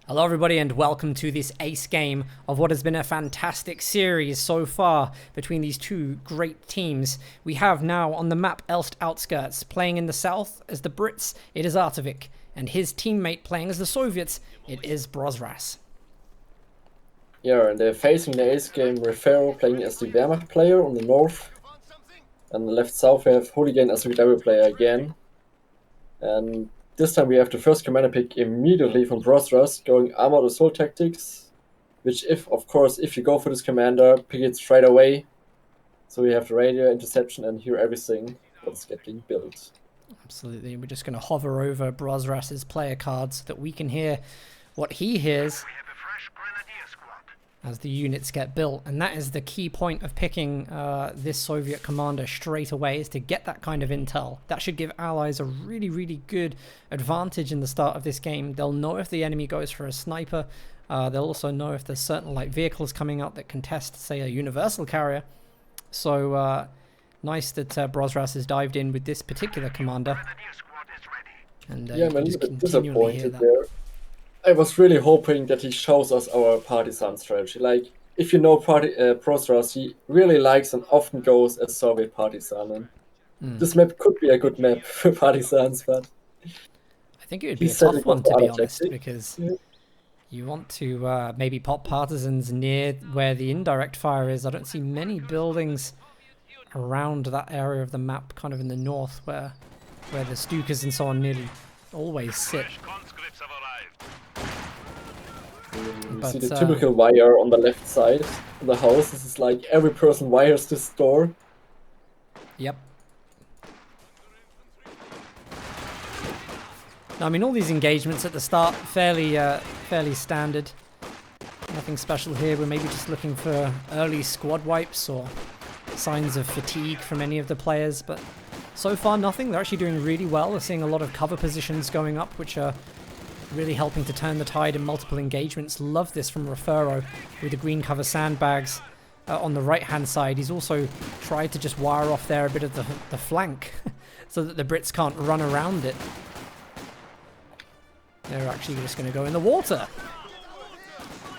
Hello everybody and welcome to this ace game of what has been a fantastic series so far between these two great teams. We have now on the map Elst Outskirts. Playing in the south as the Brits, it is Artovik, and his teammate playing as the Soviets, it is Brosras. Yeah, and they're facing the ace game Refero playing as the Wehrmacht player on the north. And the left south we have Hooligan as the Devil player again. And this time we have the first commander pick immediately from Brosras, going Armored Assault Tactics. Which of course, if you go for this commander, pick it straight away. So we have the radio, interception, and hear everything that's getting built. Absolutely, we're just going to hover over Brosras's player cards so that we can hear what he hears as the units get built. And that is the key point of picking this Soviet commander straight away, is to get that kind of intel. That should give allies a really good advantage in the start of this game. They'll know if the enemy goes for a sniper. They'll also know if there's certain light vehicles coming out that contest, say, a universal carrier. So nice that Brosras has dived in with this particular commander. And yeah, I'm a just little bit continually hear disappointed that. there. I was really hoping that he shows us our partisan strategy. Like, if you know Brosras, he really likes and often goes as Soviet partisan. And this map could be a good map for partisans, but I think it would be a he's setting tough one, up to for be other honest, tactics. because Yeah. you want to maybe pop partisans near where the indirect fire is. I don't see many buildings around that area of the map, kind of in the north, where the Stukas and so on nearly always sit. You But, see the typical wire on the left side of the house. This is like every person wires this door. Yep. Now, I mean, all these engagements at the start, fairly standard. Nothing special here. We're maybe just looking for early squad wipes or signs of fatigue from any of the players, but so far nothing. They're actually doing really well. We're seeing a lot of cover positions going up, which are really helping to turn the tide in multiple engagements. Love this from Refero with the green cover sandbags on the right hand side. He's also tried to just wire off there a bit of the flank so that the Brits can't run around it. They're actually just going to go in the water.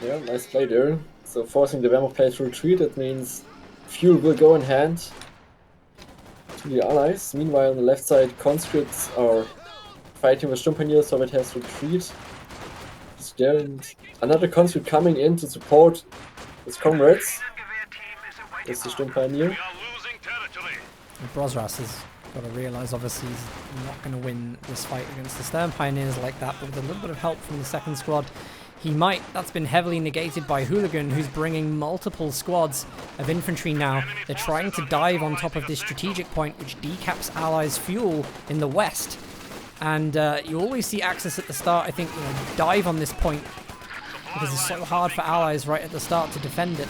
Yeah, nice play there. So forcing the Wehrmacht player to retreat, that means fuel will go in hand to the allies. Meanwhile, on the left side, conscripts are fighting with Stumpanier, so it has to retreat. He's there, and another conscript coming in to support his comrades. It's the Stumpanier. Brosras has got to realise, obviously, he's not going to win this fight against the Stern Pioneers like that, but with a little bit of help from the second squad, he might. That's been heavily negated by Hooligan, who's bringing multiple squads of infantry now. They're trying to dive on top of this strategic point, which decaps allies' fuel in the west. And you always see Axis at the start, I think, dive on this point, because it's so hard for allies right at the start to defend it.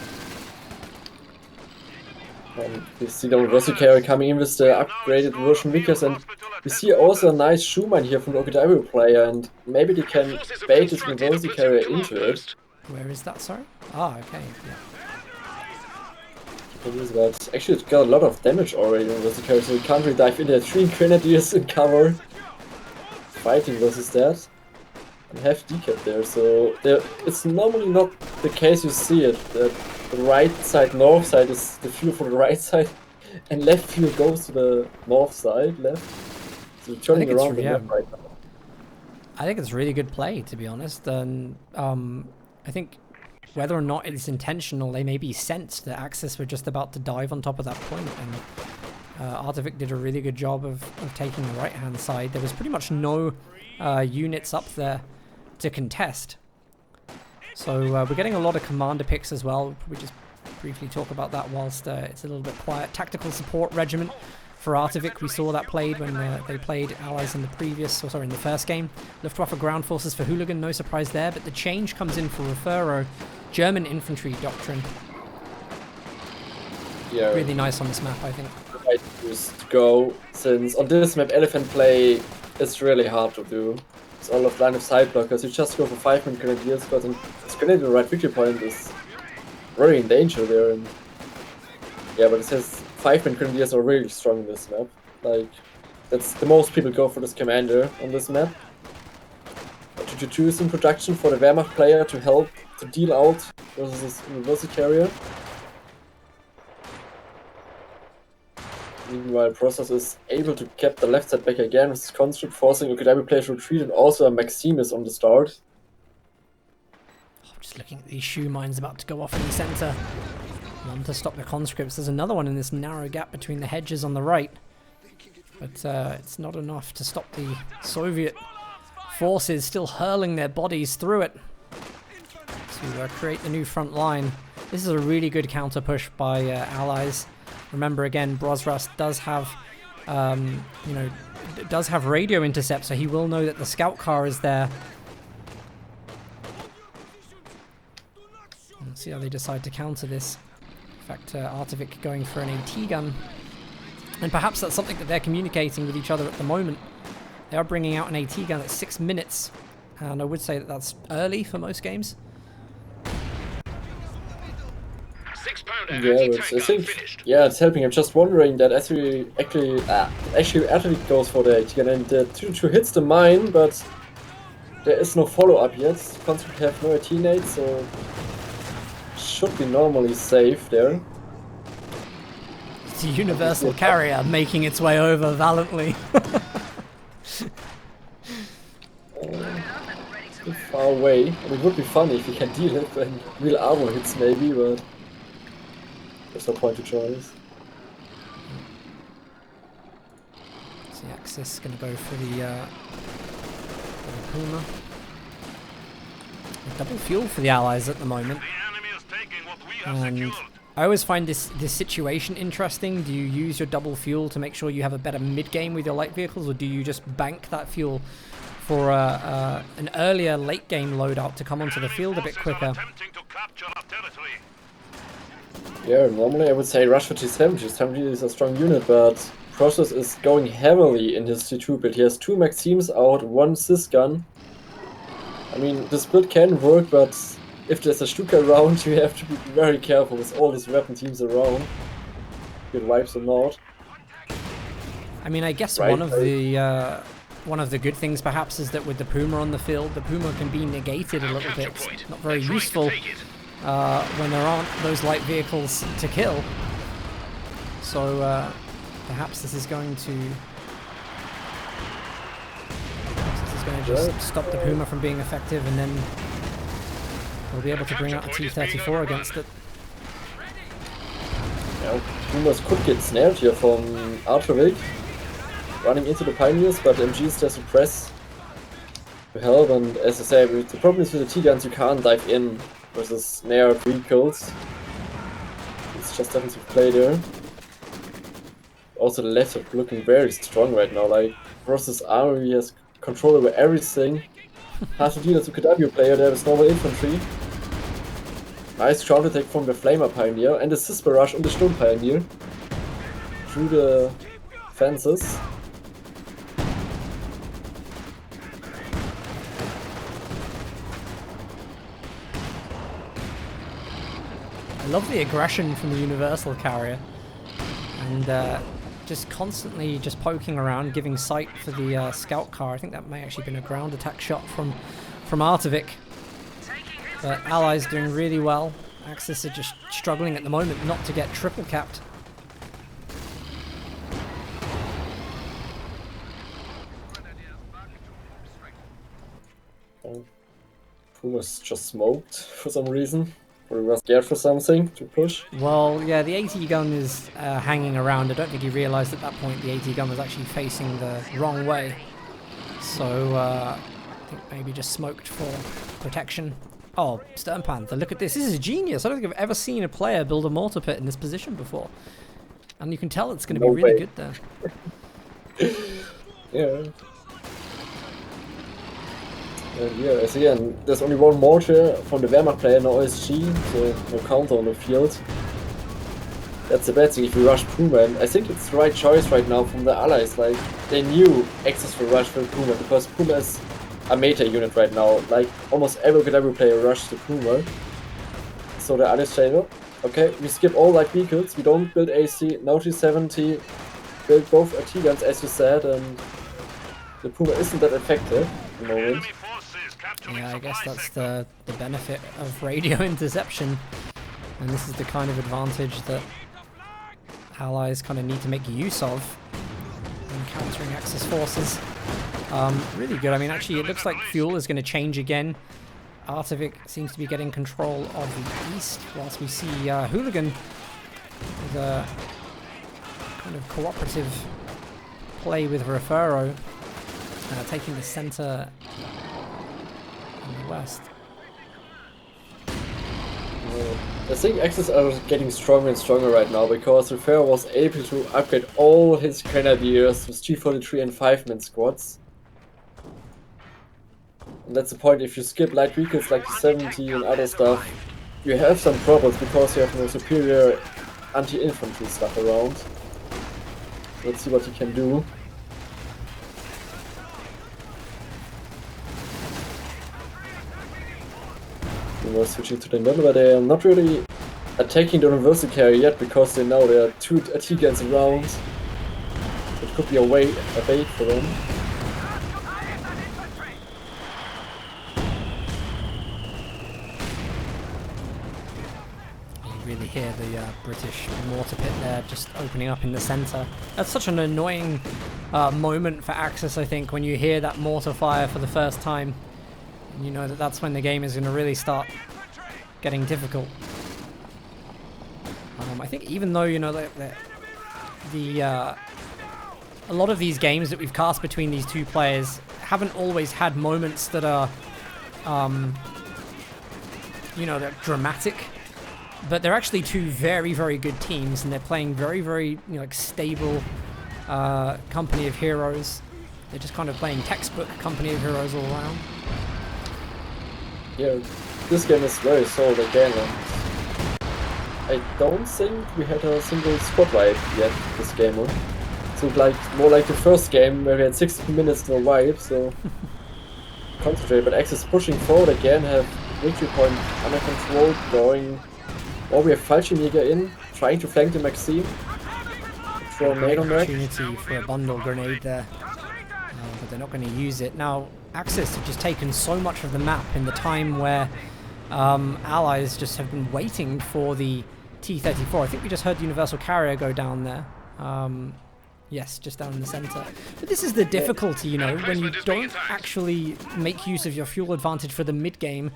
You see the Universal Carrier coming in with the upgraded Russian Vickers, and we see also a nice Schumann here from the Okadawi player, and maybe they can bait this Universal Carrier into it. Where is that, sorry? Ah, okay, yeah. But actually it got a lot of damage already, Universal Carrier, so we can't really dive in there. 3 Grenadiers in cover, fighting versus that, and have decap there, so it's normally not the case you see it, that the right side, north side is the fuel for the right side, and left fuel goes to the north side, left. So you're turning around the map right now. I think it's really good play, to be honest, and I think whether or not it's intentional, they maybe sensed that Axis were just about to dive on top of that point, and Artovik did a really good job of taking the right-hand side. There was pretty much no units up there to contest. So we're getting a lot of commander picks as well. We just briefly talk about that whilst it's a little bit quiet. Tactical support regiment for Artovik. We saw that played when they played allies in the first game. Luftwaffe ground forces for Hooligan, no surprise there. But the change comes in for Refero. German infantry doctrine. Yeah, really nice on this map, I think. Right to go, since on this map elephant play is really hard to do. It's all of line of sight blockers. You just go for 5-man grenadiers, but this grenadier right victory point is very in danger there. And yeah, but it says 5-man grenadiers are really strong in this map. Like, that's the most people go for this commander on this map. But to UTT2 is in production for the Wehrmacht player to help to deal out versus this university carrier. Meanwhile, Process is able to cap the left side back again with his conscript, forcing UKW player to retreat, and also a Maximus on the start. Just looking at these shoe mines about to go off in the centre. One to stop the conscripts. There's another one in this narrow gap between the hedges on the right. But it's not enough to stop the Soviet forces still hurling their bodies through it to create the new front line. This is a really good counter push by Allies. Remember again, Brosras does have, does have radio intercept, so he will know that the scout car is there. Let's see how they decide to counter this. In fact, Artovik going for an AT gun. And perhaps that's something that they're communicating with each other at the moment. They are bringing out an AT gun at 6 minutes. And I would say that that's early for most games. Yeah, I think, it's helping. I'm just wondering that as we actually Artovik goes for the AT gun and the 2-2 hits the mine, but there is no follow-up yet. Conscript have no AT nades, so should be normally safe there. It's a universal carrier making its way over valiantly. Too far away. I mean, it would be funny if you can deal it when real armor hits maybe, but there's no point to choice. So the Axis is going to go for the Puma. Double fuel for the Allies at the moment. And I always find this situation interesting. Do you use your double fuel to make sure you have a better mid-game with your light vehicles, or do you just bank that fuel for an earlier late-game loadout to come onto the field a bit quicker? Yeah, normally I would say rush for T70. T70 is a strong unit, but Process is going heavily in his T2 build. He has 2 Maxims out, 1 Sys gun. I mean, this build can work, but if there's a Stuka around, you have to be very careful with all these weapon teams around. Get wipes or not. I mean, I guess Right, one of the good things perhaps is that with the Puma on the field, the Puma can be negated a little bit. It's not very useful when there aren't those light vehicles to kill. So perhaps this is going to just stop the Puma from being effective, and then we'll be able to bring out a T-34 against it. Yeah, Pumas could get snared here from Artovik, running into the Pioneers, but MGs just suppress to help, and as I say, the problem is with the T-guns, you can't dive in versus snared vehicles. It's just defensive play there. Also the left are looking very strong right now, like versus army has control over everything. Has to deal as a KW player there with normal infantry. Nice shot attack from the Flamer Pioneer and the Sis Barrage on the Sturm Pioneer through the fences. I love the aggression from the Universal Carrier, and just constantly just poking around, giving sight for the scout car. I think that may actually been a ground attack shot from Artovik. But Allies doing really well. Axis are just struggling at the moment not to get triple capped. Pumas just smoked for some reason. Or he was scared for something to push. Well, yeah, the AT gun is hanging around. I don't think he realised at that point the AT gun was actually facing the wrong way. So I think maybe just smoked for protection. Oh, Stern Panther, look at this. This is genius. I don't think I've ever seen a player build a mortar pit in this position before. And you can tell it's going to be really good there. Yeah. And yeah, as again, there's only one mortar from the Wehrmacht player, no OSG, so no counter on the field. That's the bad thing if you rush Puma, and I think it's the right choice right now from the Allies. Like, they knew Axis will rush for Puma, because Puma is a meta unit right now. Like, almost every player rushed the Puma. So the Allies say, no, okay, we skip all light vehicles, we don't build AC, no T-70, build both AT guns as you said, and the Puma isn't that effective at the moment. Yeah, I guess that's the benefit of radio interception. And this is the kind of advantage that allies kind of need to make use of when countering Axis forces. Really good. I mean, actually, it looks like fuel is going to change again. Artivik seems to be getting control of the east, whilst we see Hooligan with a kind of cooperative play with Refero, taking the center in the west. I think Axis are getting stronger and stronger right now because Refero was able to upgrade all his grenadiers with G43 and 5-man squads. And that's the point, if you skip light vehicles like the 70 and other stuff, you have some problems because you have no superior anti-infantry stuff around. Let's see what he can do. We're switching to the middle, but they are not really attacking the universal carrier yet because they know there are 2 AT guns around. It could be a bait for them. You really hear the British mortar pit there just opening up in the center. That's such an annoying moment for Axis, I think, when you hear that mortar fire for the first time. You know that that's when the game is going to really start getting difficult. I think even though, you know, a lot of these games that we've cast between these two players haven't always had moments that are, you know, they're dramatic, but they're actually two very, very good teams, and they're playing very, very, you know, like stable company of heroes. They're just kind of playing textbook company of heroes all around. Yeah, this game is very solid again, and I don't think we had a single squad wipe yet this game. So like more like the first game where we had 60 minutes to wipe, so concentrate. But Axis pushing forward again, have victory point under control, going. Oh, we have Fallschirmjäger in, trying to flank the Maxim. Throw a nade on that. Opportunity for a bundle grenade there, but they're not going to use it now. Axis have just taken so much of the map in the time where allies just have been waiting for the T-34. I think we just heard the Universal Carrier go down there. Yes, just down in the center. But this is the difficulty, you know, when you don't actually make use of your fuel advantage for the mid-game.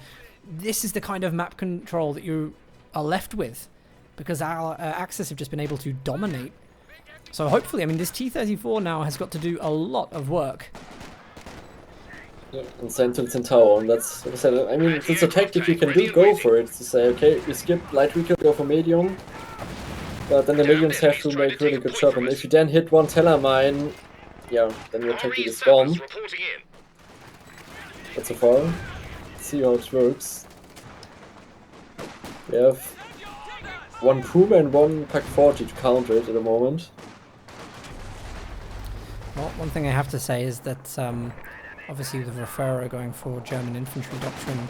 This is the kind of map control that you are left with, because our Axis have just been able to dominate. So hopefully, I mean, this T-34 now has got to do a lot of work. Yeah, and send to the Centaur, and that's what I said. I mean, if it's a tactic you can do, go for it. To say, okay, we skip light vehicle, go for medium, but then the mediums have to make really good job. And if you then hit one teller mine, yeah, then your tactic is gone. But so far, let's see how it works. We have one Puma and one Pak 40 to counter it at the moment. Well, one thing I have to say is that obviously with Refero going for German infantry doctrine,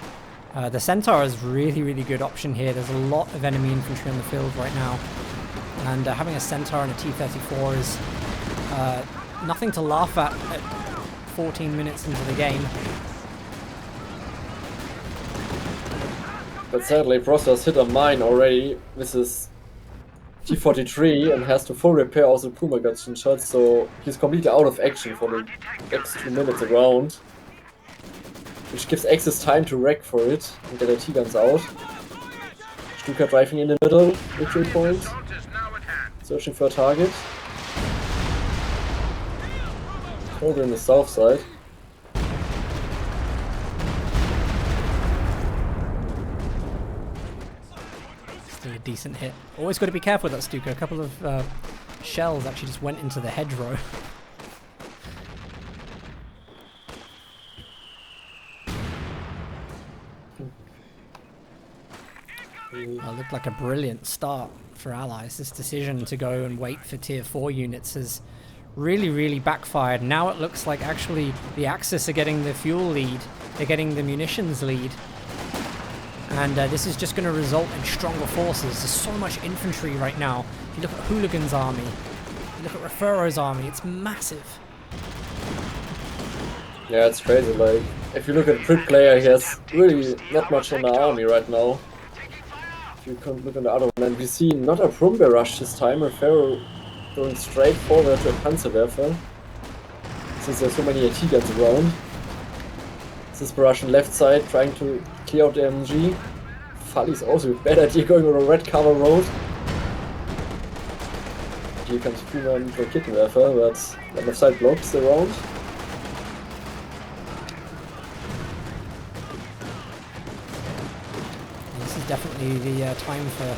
the Centaur is really, really good option here. There's a lot of enemy infantry on the field right now, and having a Centaur and a T-34 is nothing to laugh at 14 minutes into the game. But sadly, Prosper's hit a mine already with his T-43 and has to full repair also Puma got some shots, so he's completely out of action for the next 2 minutes around. Which gives Axis time to wreck for it and get the T-guns out. Stuka driving in the middle, victory point. Searching for a target. Over in the south side. Still a decent hit. Always got to be careful with that Stuka. A couple of shells actually just went into the hedgerow. Looked like a brilliant start for Allies. This decision to go and wait for tier 4 units has really, really backfired. Now it looks like actually the Axis are getting the fuel lead. They're getting the munitions lead. And this is just going to result in stronger forces. There's so much infantry right now. If you look at Hooligan's army, you look at Refero's army, it's massive. Yeah, it's crazy. Like, if you look at Brit player, he has really not much on the army right now. If you can look on the other one, and we see not a Brumbear rush this time, Refero going straight forward to a Panzerwerfer. Since there's so many AT guns around. Sisper rush on left side, trying to clear out the MG. Fally's also a bad idea going on a red cover road. Here comes Puma for Kittenwerfer, but the left side blocks the round. This is definitely the time for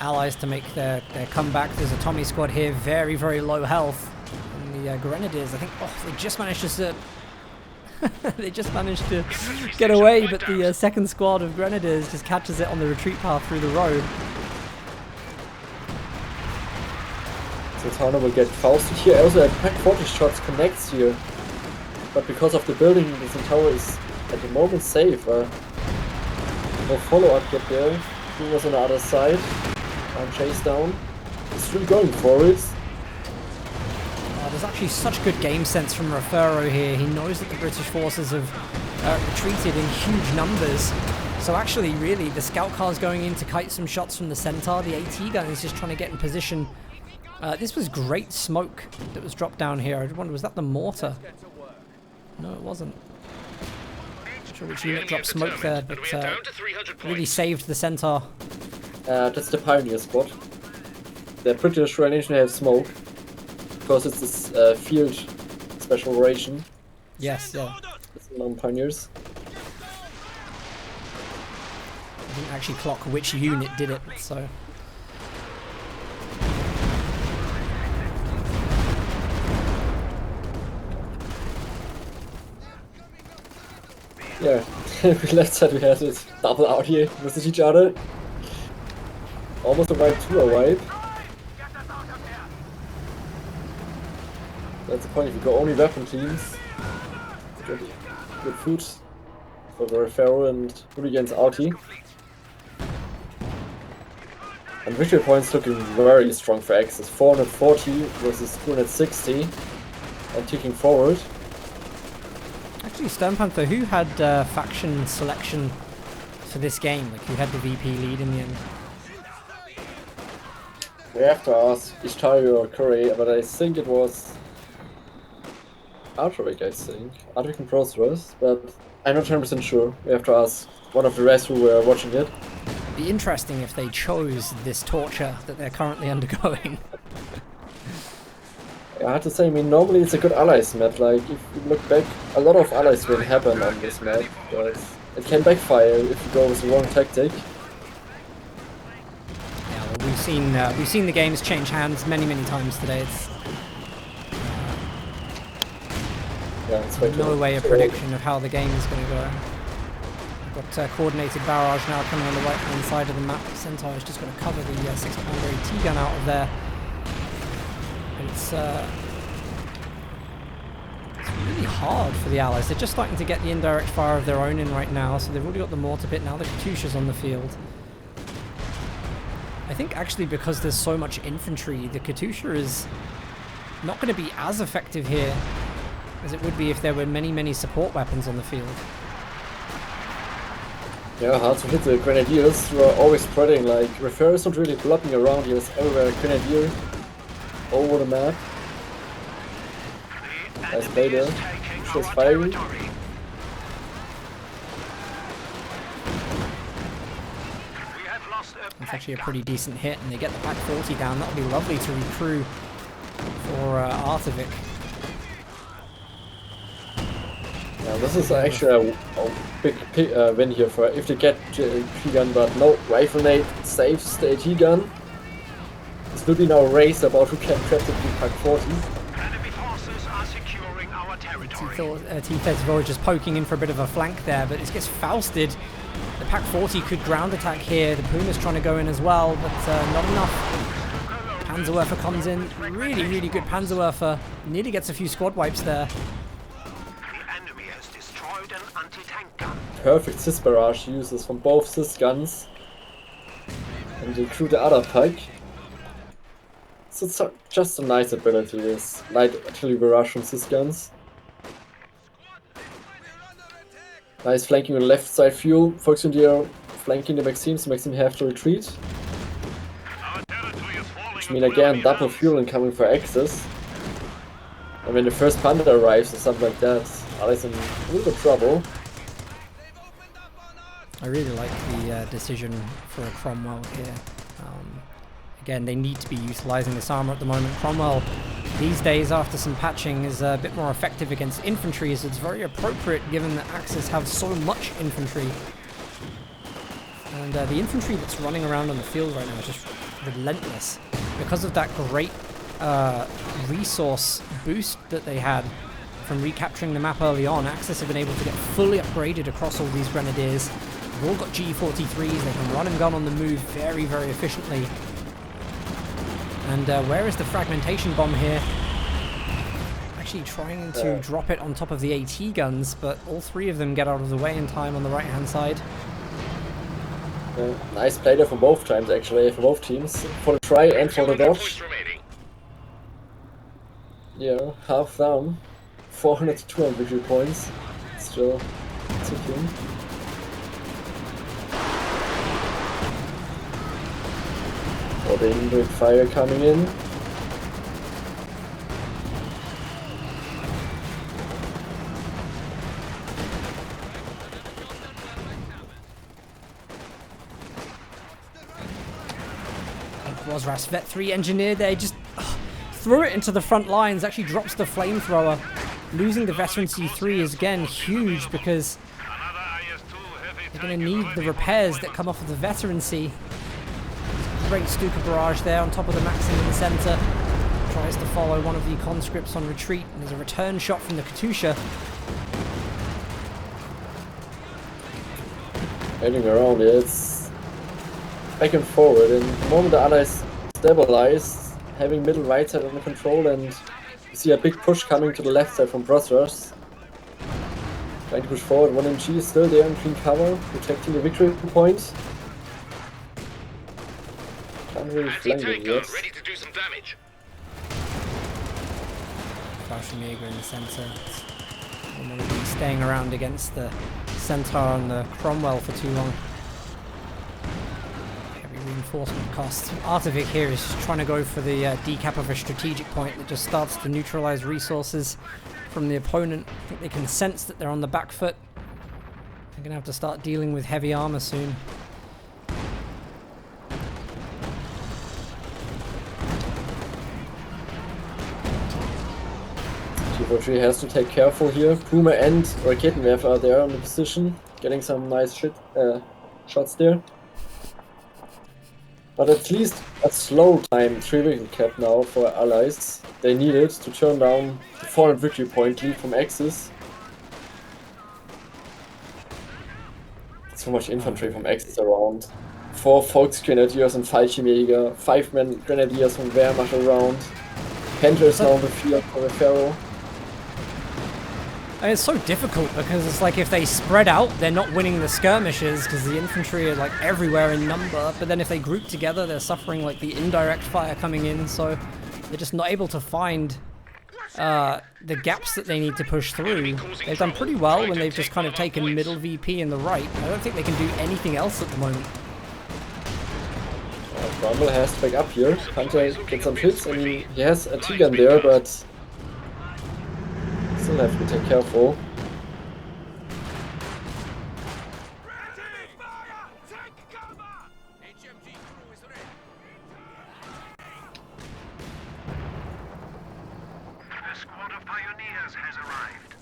allies to make their comeback. There's a Tommy squad here, very, very low health. And the Grenadiers, I think, they just managed to they just managed to get away, but the second squad of Grenadiers just catches it on the retreat path through the road. So Tana will get fausted here. Also, at Pack 40 shots connects here, but because of the building, the tower is at the moment safe. No follow-up yet there. He was on the other side. Chase down. He's really going for it. There's actually such good game sense from Refero here. He knows that the British forces have retreated in huge numbers. So actually, really, the scout car's going in to kite some shots from the center. The AT gun is just trying to get in position. This was great smoke that was dropped down here. I wonder, was that the mortar? No, it wasn't. Not sure which unit dropped smoke there, but really saved the center. That's the Pioneer squad. The British Royal Nation have smoke. Because it's this field special ration. Yes, yeah. It's non-Pioneers. I didn't actually clock which unit did it, so... Yeah, left side we had it double out here versus each other. Almost a wipe to a wipe. That's the point, if you go only weapon teams, good food for the Refero and Hooligans Outie. And victory points looking very strong for Axis. 440 versus 260 and ticking forward. Actually, Sternpanther, who had faction selection for this game? Like, who had the VP lead in the end? We have to ask Ishtario or Curry, but I think it was Artoric, I think. Artoric and Prosperous, but I'm not 100% sure. We have to ask one of the rest who were watching it. It'd be interesting if they chose this torture that they're currently undergoing. I have to say, I mean, normally it's a good allies map. Like, if you look back, a lot of allies will happen on this map, but it can backfire if you go with the wrong tactic. Yeah, well, we've seen the games change hands many times today. It's no way a prediction of how the game is going to go. We've got coordinated barrage now coming on the right hand side of the map. Centaur is just going to cover the 6-pounder AT gun out of there. It's really hard for the allies. They're just starting to get the indirect fire of their own in right now, so they've already got the mortar pit. Now the Katyusha's on the field. I think actually because there's so much infantry, the Katyusha is not going to be as effective here as it would be if there were many support weapons on the field. Yeah, hard to hit the Grenadiers, who are always spreading. Like, Refero is not really blocking around, he has everywhere Grenadier over the map. Nice play there. She's firing. It's actually a pretty decent hit, and they get the Pack 40 down. That would be lovely to recruit for Artovic. Yeah, this is actually a big win here for if they get AT gun, but no, Rifle Nade saves the AT gun. This will be now a race about who can trap the Pack 40. Enemy forces are securing our territory. T-34 just poking in for a bit of a flank there, but it gets fausted. The Pack 40 could ground attack here. The Puma's trying to go in as well, but not enough. Panzerwerfer comes in. Really good Panzerwerfer. Nearly gets a few squad wipes there. Perfect Sis barrage uses from both Sis guns. And recruit the other pack. So it's just a nice ability, this light artillery barrage from Sis guns. Nice flanking on the left side fuel. Volkskrieger flanking the Maxim, so Maxim have to retreat. Which means again double fuel incoming for Axis. And when the first Panther arrives or something like that, Allies in a little bit of trouble. I really like the decision for a Cromwell here. Again, they need to be utilising this armour at the moment. Cromwell, these days, after some patching, is a bit more effective against infantry, as it's very appropriate given that Axis have so much infantry. And the infantry that's running around on the field right now is just relentless. Because of that great resource boost that they had from recapturing the map early on, Axis have been able to get fully upgraded across all these grenadiers. They've all got G43s, they can run and gun on the move very, very efficiently. And where is the fragmentation bomb here? Actually trying to drop it on top of the AT guns, but all three of them get out of the way in time on the right-hand side. Nice play there for both times, actually, for both teams. For the try and for the dodge. Yeah, half down. 400 to 200 victory points. Still ticking. Oh, the indirect fire coming in. Rosras Vet 3 engineer there, just threw it into the front lines, actually drops the flamethrower. Losing the veteran C3 is again huge because they're going to need the repairs that come off of the veteran C. Great Stuka barrage there on top of the Maxim in the center. Tries to follow one of the conscripts on retreat, and there's a return shot from the Katusha. Heading around, it's back and forward, and the moment the Allies stabilize, having middle right side under control, and you see a big push coming to the left side from Brothers. Trying to push forward, 1MG is still there in clean cover, protecting the victory point. Can't really flank it yet. Ready to do some damage. Jäger in the center. Don't want to be staying around against the Centaur and the Cromwell for too long. Heavy reinforcement costs. Artivik here is just trying to go for the decap of a strategic point that just starts to neutralize resources from the opponent. I think they can sense that they're on the back foot. They're going to have to start dealing with heavy armor soon. T43 has to take careful here. Puma and Raketenwerfer are there on the position, getting some nice shots there. But at least a slow time 3 vehicle cap now for Allies. They need it to turn down the 400 victory point lead from Axis. So much infantry from Axis around. 4 Volksgrenadiers and Fallschirmjäger, 5 men Grenadiers from Wehrmacht around. Panther is now on the field for the Pharaoh. And it's so difficult because it's like if they spread out, they're not winning the skirmishes because the infantry are like everywhere in number. But then if they group together, they're suffering like the indirect fire coming in. So they're just not able to find the gaps that they need to push through. They've done pretty well when they've just kind of taken middle VP in the right. I don't think they can do anything else at the moment. Cromwell has to back up here. Hunter gets some hits. I mean, he has a T-gun there, but still have to be careful.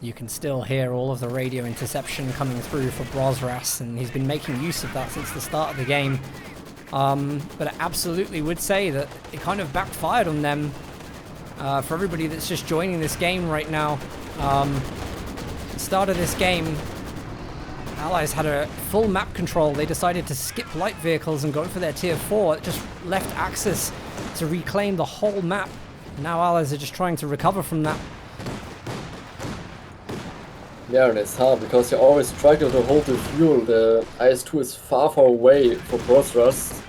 You can still hear all of the radio interception coming through for Brosras, and he's been making use of that since the start of the game. But I absolutely would say that it kind of backfired on them. For everybody that's just joining this game right now, the start of this game, Allies had a full map control. They decided to skip light vehicles and go for their tier 4. It just left Axis to reclaim the whole map. Now Allies are just trying to recover from that. Yeah, and it's hard because you always struggle to hold the fuel. The IS-2 is far away for Brothers.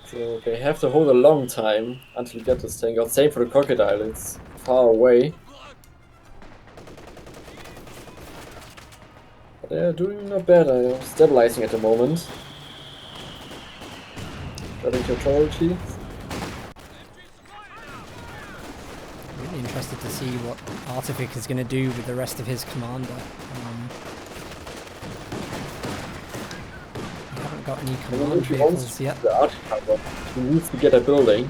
So they have to hold a long time until you get this tank out. Same for the Crocodile, it's far away. But they're doing not bad. Stabilizing at the moment. Getting authority. Really interested to see what Artific is going to do with the rest of his commander. We haven't got any command vehicles yet. The Artificer, he needs to get a building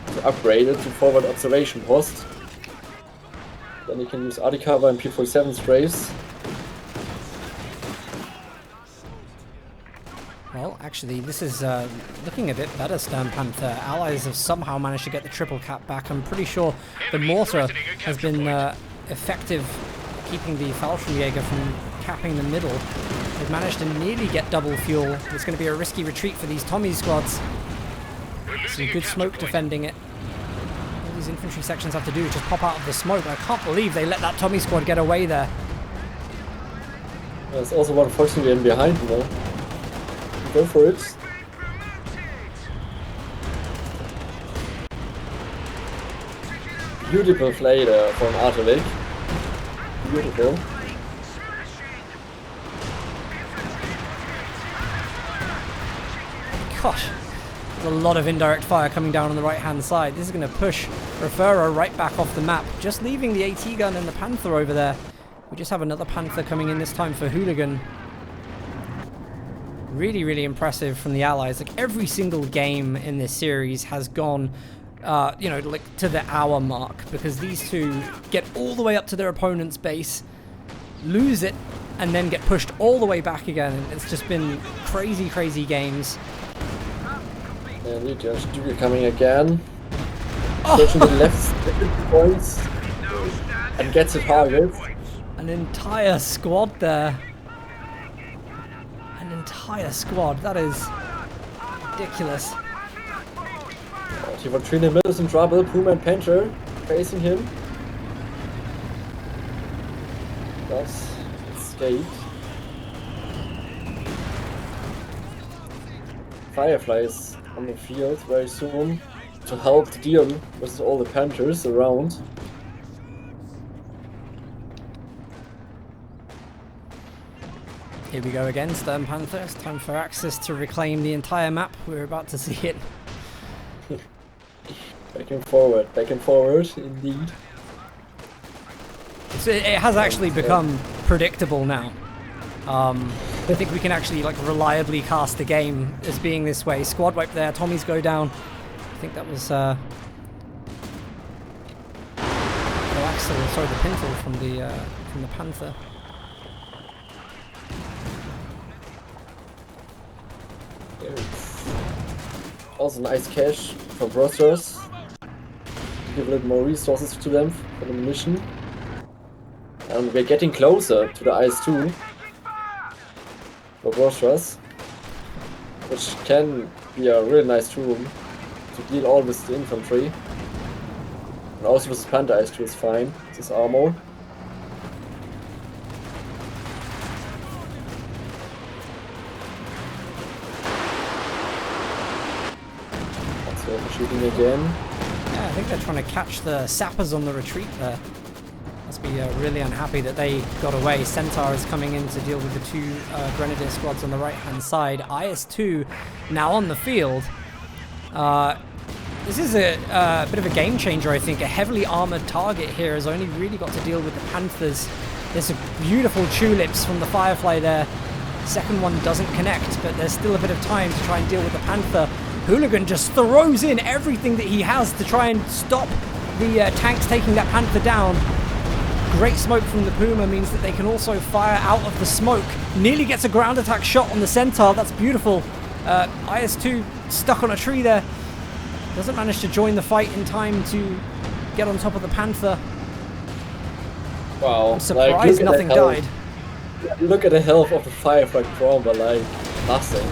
to upgrade it to forward observation post. Then he can use Articover and P-47 strays. Well, actually, this is looking a bit better, Stern Panther. Allies have somehow managed to get the triple cap back. I'm pretty sure the mortar has been effective keeping the Fallschirmjäger from capping the middle. They've managed to nearly get double fuel. It's going to be a risky retreat for these Tommy squads. Some good smoke defending it. All these infantry sections have to do is just pop out of the smoke. I can't believe they let that Tommy squad get away there. There's also one Volkswagen behind him though. Go for it. Beautiful play there from Artevik. Beautiful. Gosh, there's a lot of indirect fire coming down on the right hand side. This is going to push Refero right back off the map, just leaving the AT gun and the Panther over there. We just have another Panther coming in this time for Hooligan. Really, really impressive from the Allies. Like every single game in this series has gone, you know, like to the hour mark, because these two get all the way up to their opponent's base, lose it, and then get pushed all the way back again. It's just been crazy, crazy games. And Duke coming again. Pushing the left points and gets a target. An entire squad there. An entire squad. That is ridiculous. T-43 in some trouble. Puma and Panther facing him. Does escape. Fireflies on the field very soon to help deal with all the Panthers around. Here we go again, Stern Panther. It's time for Axis to reclaim the entire map. We're about to see it. Back and forward, indeed. It has actually become predictable now. I think we can actually like reliably cast the game as being this way. Squad wipe there, Tommies go down. I think that was the Axel, sorry, the Pintle from the Panther. Also nice cash for Brosters. Give a little more resources to them for the mission. And we're getting closer to the IS-2 for Brosters, which can be a really nice tool to deal all with the infantry. And also with the Panther IS-2 is fine, this armor. Shooting again. Yeah, I think they're trying to catch the sappers on the retreat there. Must be really unhappy that they got away. Centaur is coming in to deal with the two Grenadier squads on the right-hand side. IS-2 now on the field. This is a bit of a game changer, I think. A heavily armored target here has only really got to deal with the Panthers. There's some beautiful tulips from the Firefly there. Second one doesn't connect, but there's still a bit of time to try and deal with the Panther. Hooligan just throws in everything that he has to try and stop the tanks taking that Panther down. Great smoke from the Puma means that they can also fire out of the smoke. Nearly gets a ground attack shot on the Centaur. That's beautiful. IS-2 stuck on a tree there. Doesn't manage to join the fight in time to get on top of the Panther. Wow. I'm surprised nothing died. Look at the health of the Firefly Crawler, like nothing.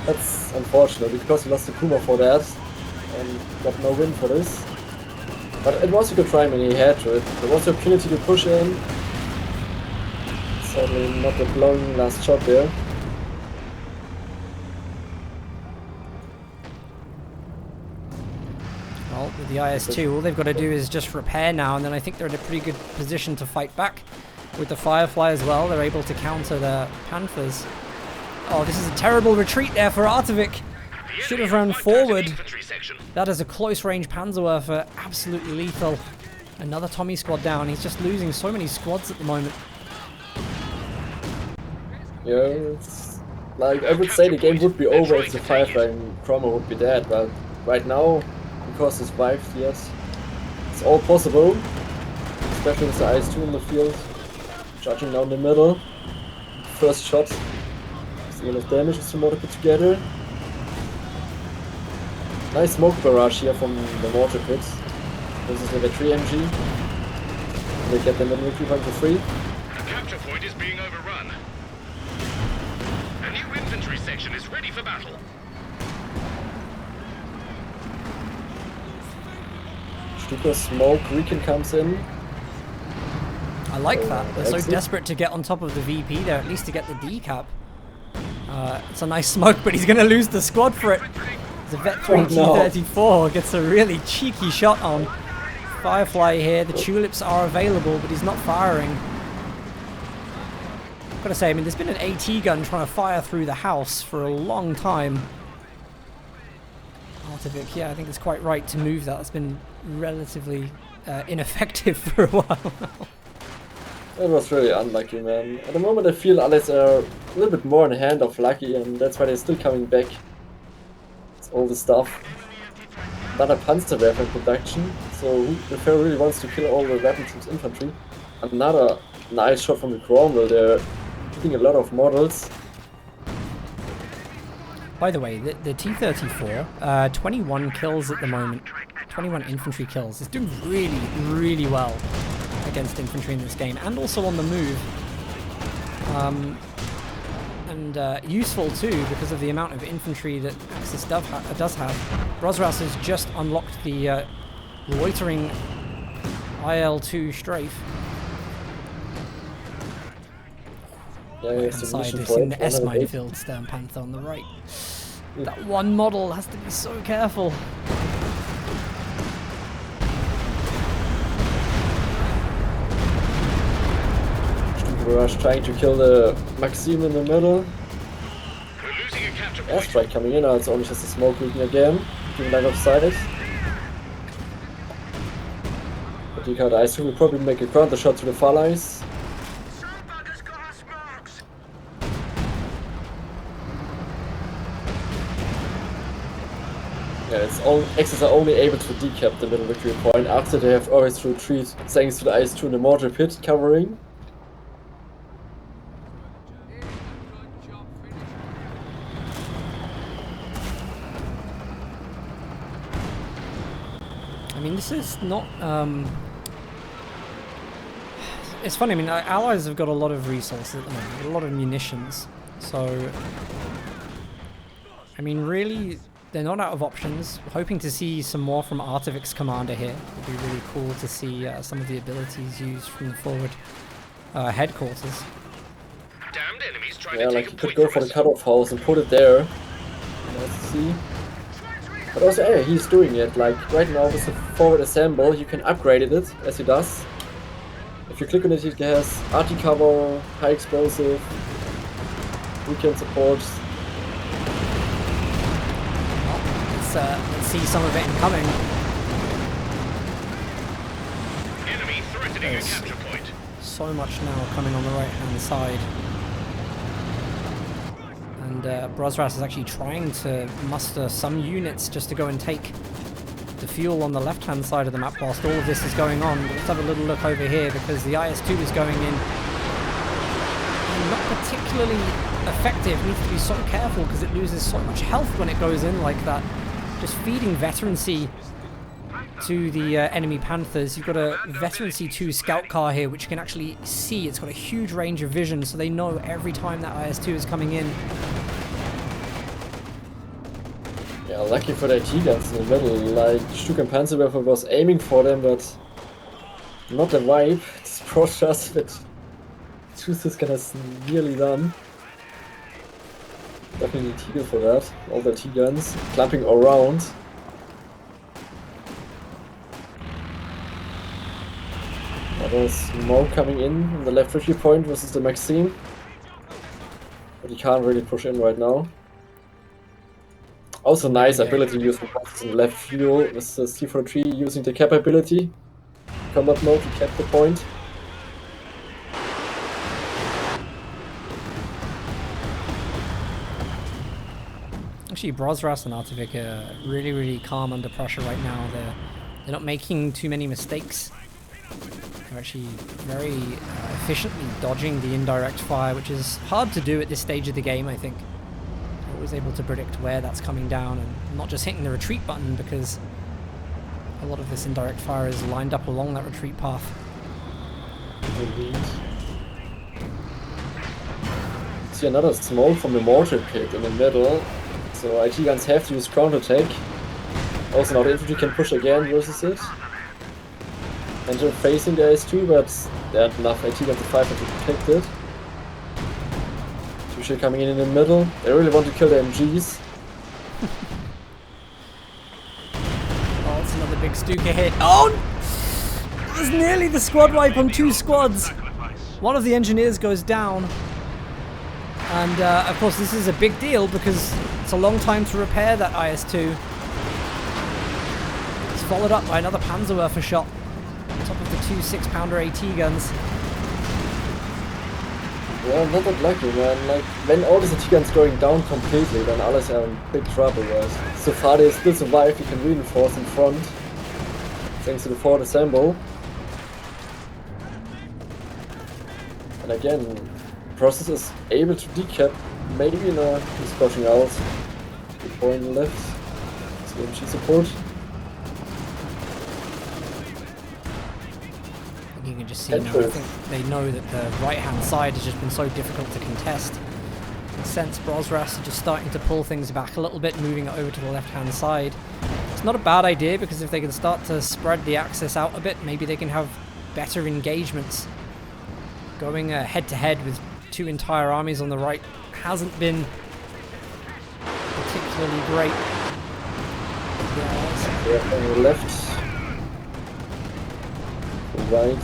That's unfortunate because we lost the Puma for that and got no win for this. But it was a good try when he had to it. There was the opportunity to push in. Sadly not the blowing last shot there. Well, with the IS-2, all they've got to do is just repair now, and then I think they're in a pretty good position to fight back. with the Firefly as well, they're able to counter the Panthers. Oh, this is a terrible retreat there for Artovik. Should have run forward. That is a close-range Panzerwerfer, absolutely lethal. Another Tommy squad down. He's just losing so many squads at the moment. Yeah, it's like I would say the game would be over if the Firefly and Chroma would be dead, but right now, because he's survived, yes, it's all possible. Especially with the IS-2 in the field, charging down the middle. First shot. See enough damage is to put together. Nice smoke barrage here from the mortar pit. This is the 3 MG. They get the middle point for free. The capture point is being overrun. A new infantry section is ready for battle. Stuka smoke, Recon comes in. I like that. They're so desperate to get on top of the VP there, at least to get the decap. It's a nice smoke, but he's going to lose the squad for it. The Vet 3 T-34 gets a really cheeky shot on Firefly here. The tulips are available, but he's not firing. I've got to say, I mean, there's been an AT gun trying to fire through the house for a long time. Artovik, yeah, I think it's quite right to move that. It's been relatively ineffective for a while now. It was really unlucky, man. At the moment I feel Alex are a little bit more in the hand of lucky, and that's why they're still coming back. It's all the stuff. Another Panzerwerfer in production, so the Pharaoh really wants to kill all the weapons with infantry. Another nice shot from the Cromwell, they're hitting a lot of models. By the way, the T-34, 21 kills at the moment. 21 infantry kills. It's doing really, really well against infantry in this game, and also on the move. And useful too, because of the amount of infantry that Axis does have. Brosras has just unlocked the loitering IL-2 strafe. Yeah, Inside this in the S minefield, Stern Panther on the right. That one model has to be so careful. Rush trying to kill the Maxim in the middle. Airstrike coming in, now it's only just a smoke leaking again. Giving line of sight. But the card IS-2 will probably make a counter shot to the far lines. Yeah, it's all Axis are only able to decap the middle victory point after they have always to retreat thanks to the IS-2 in the mortar pit covering. I mean, this is not, it's funny, I mean, our allies have got a lot of resources at the moment, a lot of munitions, so, I mean, really, they're not out of options. We're hoping to see some more from Artovik's commander here. It'd be really cool to see some of the abilities used from the forward headquarters. Damned enemies trying Yeah, to like take you a could point go for from the us. cutoff house and put it there. Let's see. But also, hey, he's doing it. Like right now with the forward assemble, you can upgrade it as he does. If you click on it, it has RT cover, high explosive, weekend support. Let's see some of it incoming. Enemy threatening a capture point. So much now coming on the right-hand side. And Brosras is actually trying to muster some units just to go and take the fuel on the left-hand side of the map whilst all of this is going on. But let's have a little look over here because the IS-2 is going in. And not particularly effective. Needs to be so careful because it loses so much health when it goes in like that. Just feeding veterancy to the enemy Panthers. You've got a veterancy 2 scout car here which you can actually see. It's got a huge range of vision, so they know every time that IS-2 is coming in. Yeah, lucky for the AT guns in the middle. Like Stuka and Panzerwerfer was aiming for them, but not the vibe. It's Brosras that Tuesday's gonna nearly done. Definitely T for that. All the T guns clamping around. Another smoke coming in on the left entry point versus the Maxime. But he can't really push in right now. Also nice ability using boxes in the left fuel with the C43 using the cap ability. Combat mode to cap the point. Actually, Brosras and Artivik are really, really calm under pressure right now. They're not making too many mistakes. They're actually very efficiently dodging the indirect fire, which is hard to do at this stage of the game, I think. You're always able to predict where that's coming down and not just hitting the retreat button, because a lot of this indirect fire is lined up along that retreat path. Indeed. See another smoke from the mortar pit in the middle. So IT guns have to use counter attack. Also now the infantry can push again versus it. And they're facing the AS2, but they had enough IT guns to fight to protect it. Usually coming in the middle. They really want to kill the MGs. Oh, it's another big Stuka hit. Oh! It was nearly the squad wipe on 2 squads. One of the engineers goes down. And of course this is a big deal because it's a long time to repair that IS-2. It's followed up by another Panzerwerfer shot on top of the 2 6-pounder AT guns. Yeah, not that lucky, man. Like, when all these AT guns going down completely, then others are in big trouble, right? So far they still survive, you can reinforce in front. Thanks to the forward assemble. And again, Process is able to decap, maybe no, he's pushing out. Good point on the left. CMG support. You can just see now, I think they know that the right hand side has just been so difficult to contest. In a sense, Brosras are just starting to pull things back a little bit, moving it over to the left hand side. It's not a bad idea because if they can start to spread the axis out a bit, maybe they can have better engagements. Going head to head with 2 entire armies on the right hasn't been particularly great. Yeah, on the left. The right.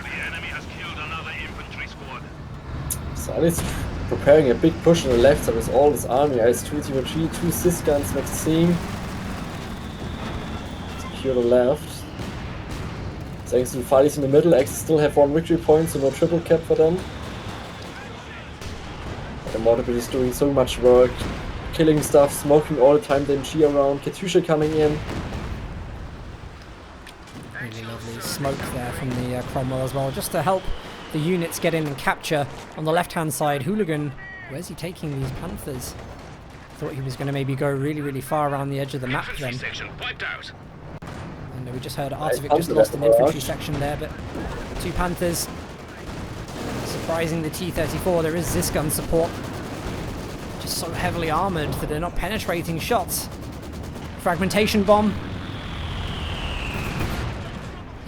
The enemy has killed another infantry squad. So it's preparing a big push on the left side with all this army. IS-2, T-3, 2 Sis guns, Maxime. Secure the left. Thanks to the Fadis in the middle, Axis still have 1 victory point, so no triple cap for them. The mortar pit is doing so much work, killing stuff, smoking all the time, the MG around, Katyusha coming in. Really lovely smoke there from the Cromwell as well, just to help the units get in and capture. On the left hand side, Hooligan, where's he taking these Panthers? Thought he was going to maybe go really, really far around the edge of the map then. Section wiped out. And we just heard Artivik just lost an infantry section there, but 2 Panthers. Surprising the T-34, there is Zisgun support. Just so heavily armoured that they're not penetrating shots. Fragmentation bomb.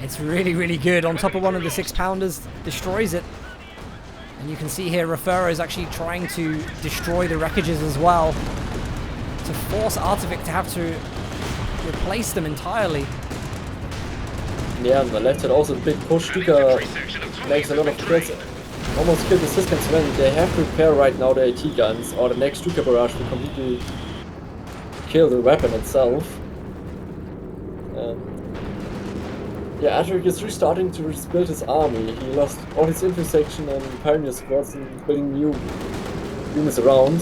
It's really, really good. On top of one of the 6-pounders, destroys it. And you can see here Refero is actually trying to destroy the wreckages as well, to force Artivik to have to replace them entirely. Yeah, on the left side also a big push. Stuka makes a lot of kills. Almost killed the Siscans when they have to repair right now the AT guns, or the next Stuka barrage will completely kill the weapon itself. Yeah, Artivik is restarting to rebuild his army. He lost all his infantry section and pioneer squads and building new units around.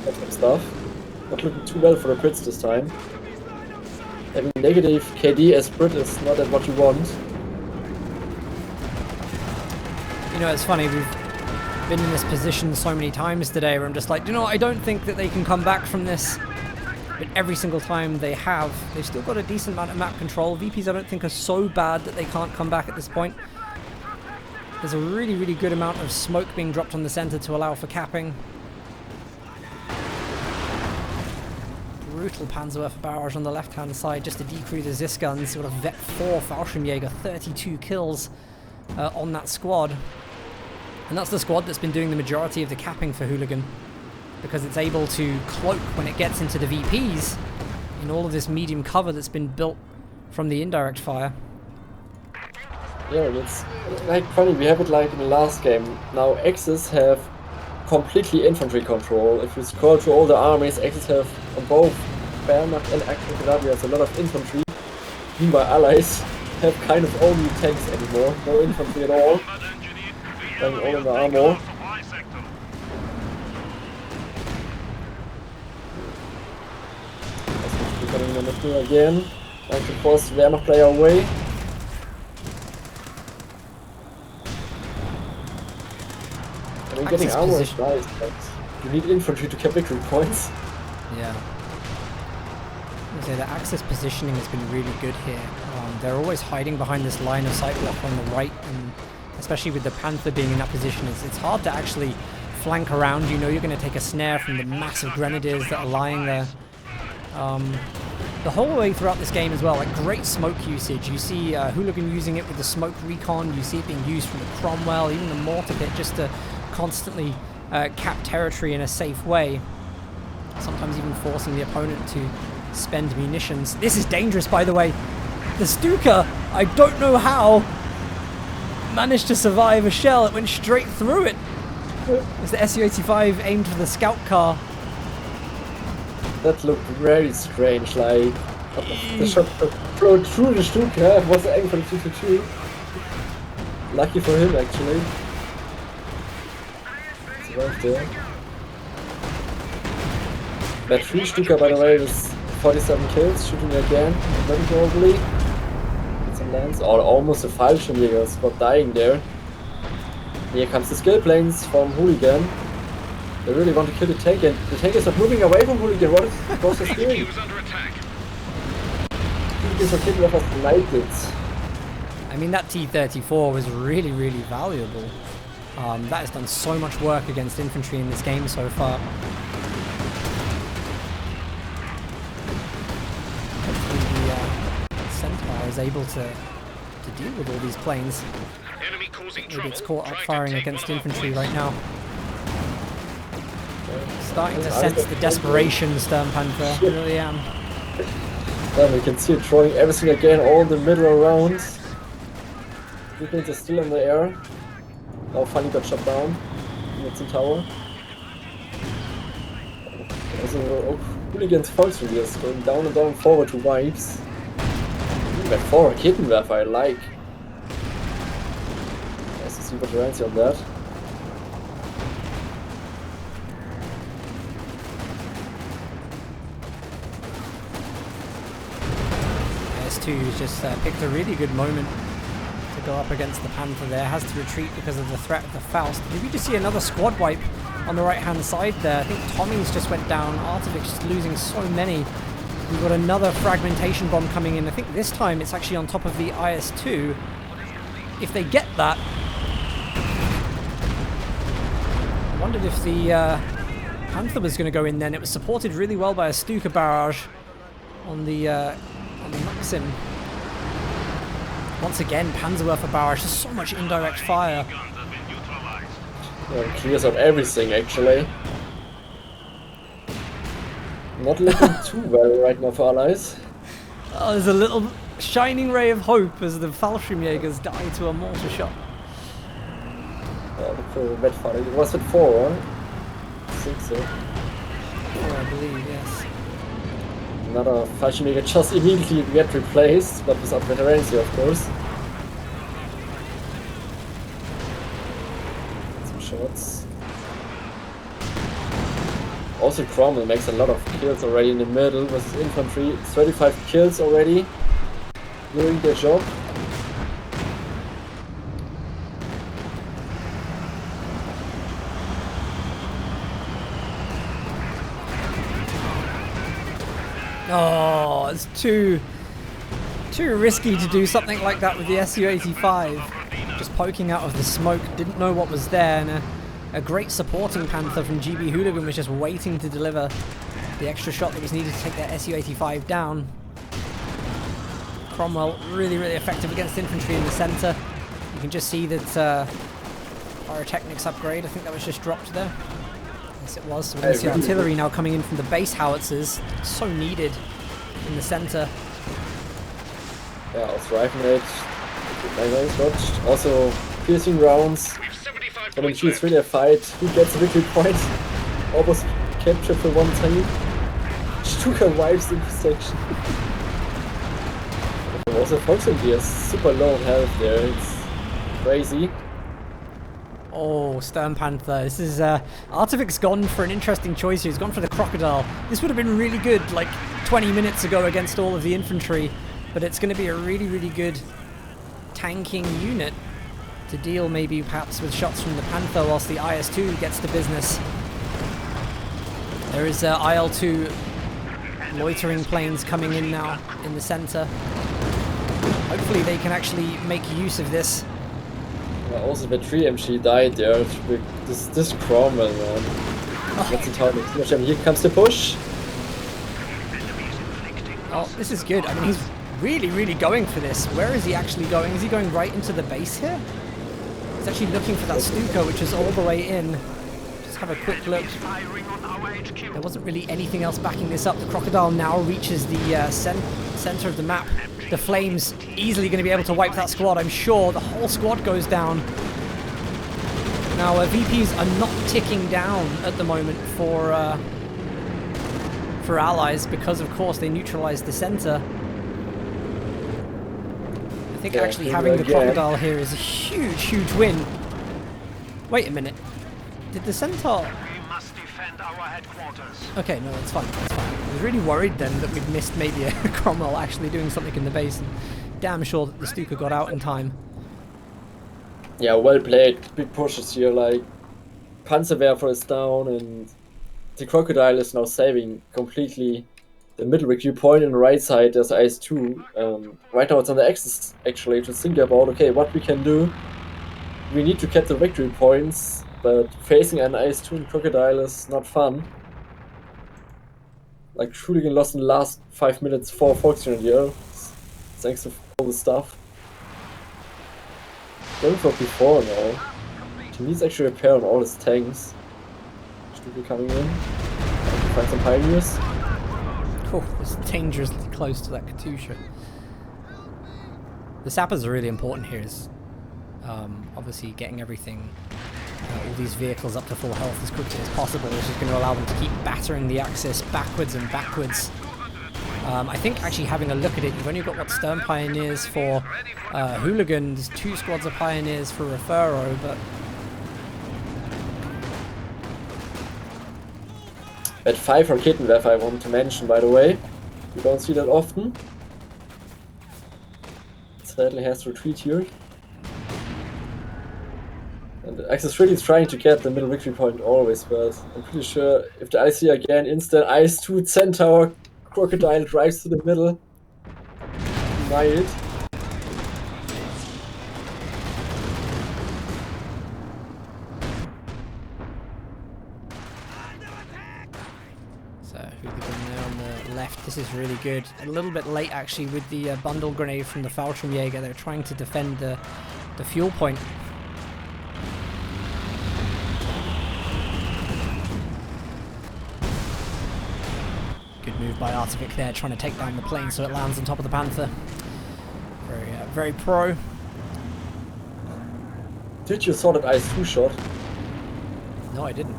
That type of stuff. Not looking too well for the Brits this time. Having negative KD as Brit is not at what you want. You know, it's funny, we've been in this position so many times today where I'm just like, you know, I don't think that they can come back from this. But every single time they have, they've still got a decent amount of map control. VPs I don't think are so bad that they can't come back at this point. There's a really, really good amount of smoke being dropped on the center to allow for capping. Brutal Panzerwerfer barrage on the left-hand side just to decrew the Zisguns. Got a Vet 4 Fallschirmjäger, 32 kills on that squad. And that's the squad that's been doing the majority of the capping for Hooligan, because it's able to cloak when it gets into the VPs in all of this medium cover that's been built from the indirect fire. Yeah, and it's like funny, we have it like in the last game. Now Axis have completely infantry control. If you scroll through all the armies, Axis have on both Wehrmacht and Active has a lot of infantry. Meanwhile Allies have kind of only tanks anymore, no infantry at all. Going all in the armor. Becoming number 2 again. Trying to force the Wehrmacht player away. I mean, getting armor is nice, but you need infantry to get victory points. Yeah. So the Axis positioning has been really good here. They're always hiding behind this line of sight block on the right, and especially with the Panther being in that position, it's hard to actually flank around. You know you're going to take a snare from the massive grenadiers that are lying there. The whole way throughout this game as well, like great smoke usage. You see Hooligan using it with the smoke recon, you see it being used from the Cromwell, even the mortar pit, just to constantly cap territory in a safe way. Sometimes even forcing the opponent to spend munitions. This is dangerous, by the way. The Stuka, I don't know how, managed to survive a shell. It went straight through it. As the Su-85 aimed for the scout car. That looked very strange, like the shot through the Stuka. It was aiming for the UTT2. Lucky for him, actually. Survived there. That 3 Stuka, by the way, was 47 kills, shooting again, very globally. Some lands, or almost a Fallschirmjäger spot dying there. Here comes the skill planes from Hooligan. They really want to kill the tank, and the tank is not moving away from Hooligan. What is the process doing? Hooligan's are kicking off as lighted. I mean, that T-34 was really, really valuable. That has done so much work against infantry in this game so far. Centaur is able to deal with all these planes. Maybe it's caught up firing against infantry right now. Starting to sense the desperation, Sturmpanther. I really am. Yeah, we can see it throwing everything again, all the middle around. The planes are still in the air. Now Funny got shot down. It's in tower. Also, Hooligans Volksregiers going down and down forward to wipes. That forward Kettenwerfer I like. Nice to see what runs on that. S2 just picked a really good moment to go up against the Panther there. Has to retreat because of the threat of the Faust. Did we just see another squad wipe on the right hand side there? I think Tommy's just went down. Artovic's just losing so many. We've got another fragmentation bomb coming in. I think this time it's actually on top of the IS-2. If they get that... I wondered if the Panther was going to go in then. It was supported really well by a Stuka barrage on the Maxim. Once again, Panzerwerfer barrage. There's so much indirect fire. Yeah, it clears out everything, actually. Not looking too well right now for Allies. Oh, there's a little shining ray of hope as the Fallschirmjägers die to a mortar shot. Look for the red fire. Was it 4, right? I think so. 4, I believe, yes. Another Fallschirmjäger just immediately get replaced, but without veterancy, of course. Some shots. Also Cromwell makes a lot of kills already in the middle with his infantry. 35 kills already doing their job. Oh, it's too risky to do something like that with the Su-85. Just poking out of the smoke, didn't know what was there, and a great supporting Panther from GB Hooligan was just waiting to deliver the extra shot that was needed to take that Su-85 down. Cromwell really, really effective against infantry in the centre. You can just see that Pyrotechnics upgrade, I think that was just dropped there. Yes, it was. So we're going to see artillery now coming in from the base howitzers. So needed in the centre. Yeah, I was driving it. Nice dodge. Also, piercing rounds. We've 75 But points it's left. really a fight. Who gets a victory point? Almost captured for one time. Stuka wipes the intersection. Also, Foxen is super low health there. It's crazy. Oh, Stern Panther. This is, Artific's gone for an interesting choice here. He's gone for the Crocodile. This would have been really good, like, 20 minutes ago against all of the infantry. But it's going to be a really, really good tanking unit to deal maybe perhaps with shots from the Panther whilst the IS-2 gets to business. There is IL-2 loitering planes coming in now in the center. Hopefully they can actually make use of this. Also, the 3MG died there. This Cromwell, man. That's the target. Here comes the push. Oh, this is good. I mean, he's really, really going for this. Where is he actually going? Is he going right into the base here? He's actually looking for that Stuka, which is all the way in. Just have a quick look. There wasn't really anything else backing this up. The Crocodile now reaches the center of the map. The Flames easily going to be able to wipe that squad, I'm sure. The whole squad goes down. Now, VPs are not ticking down at the moment for allies because, of course, they neutralized the center. I think actually having the Crocodile here is a huge, huge win. Wait a minute. Did the Centaur... Okay, no, that's fine, that's fine. I was really worried then that we'd missed maybe a Cromwell actually doing something in the base, and damn sure that the Stuka got out in time. Yeah, well played. Big pushes here, like Panzerwerfer is down and the Crocodile is now saving completely the middle victory point on the right side. There's IS-2. Right now it's on the axis actually to think about, okay, what we can do. We need to get the victory points, but facing an IS-2 and Crocodile is not fun. Like, Schuligan lost in the last 5 minutes for Volksgrenadier, thanks to all the stuff. Going for P4 now. He needs actually repair on all his tanks. Stuka coming in. Find some pioneers. Oh, it's dangerously close to that Katusha. The sappers are really important here. Is obviously getting everything, all these vehicles up to full health as quickly as possible, which is going to allow them to keep battering the Axis backwards and backwards. I think actually having a look at it, you've only got what Stern Pioneers for Hooligans, 2 squads of Pioneers for Refero, but... At 5 Raketenwerfer I want to mention, by the way. You don't see that often. Sadly has to retreat here. And the Axis really is trying to get the middle victory point always, but I'm pretty sure if the IC again instant IS-2 Centaur Crocodile drives to the middle, deny it. So, Hooligan there on the left, this is really good. A little bit late actually with the bundle grenade from the Fallschirmjäger. They're trying to defend the fuel point. Good move by Artific there, trying to take down the plane so it lands on top of the Panther. Very pro. Did you saw that IS-2 shot? No, I didn't.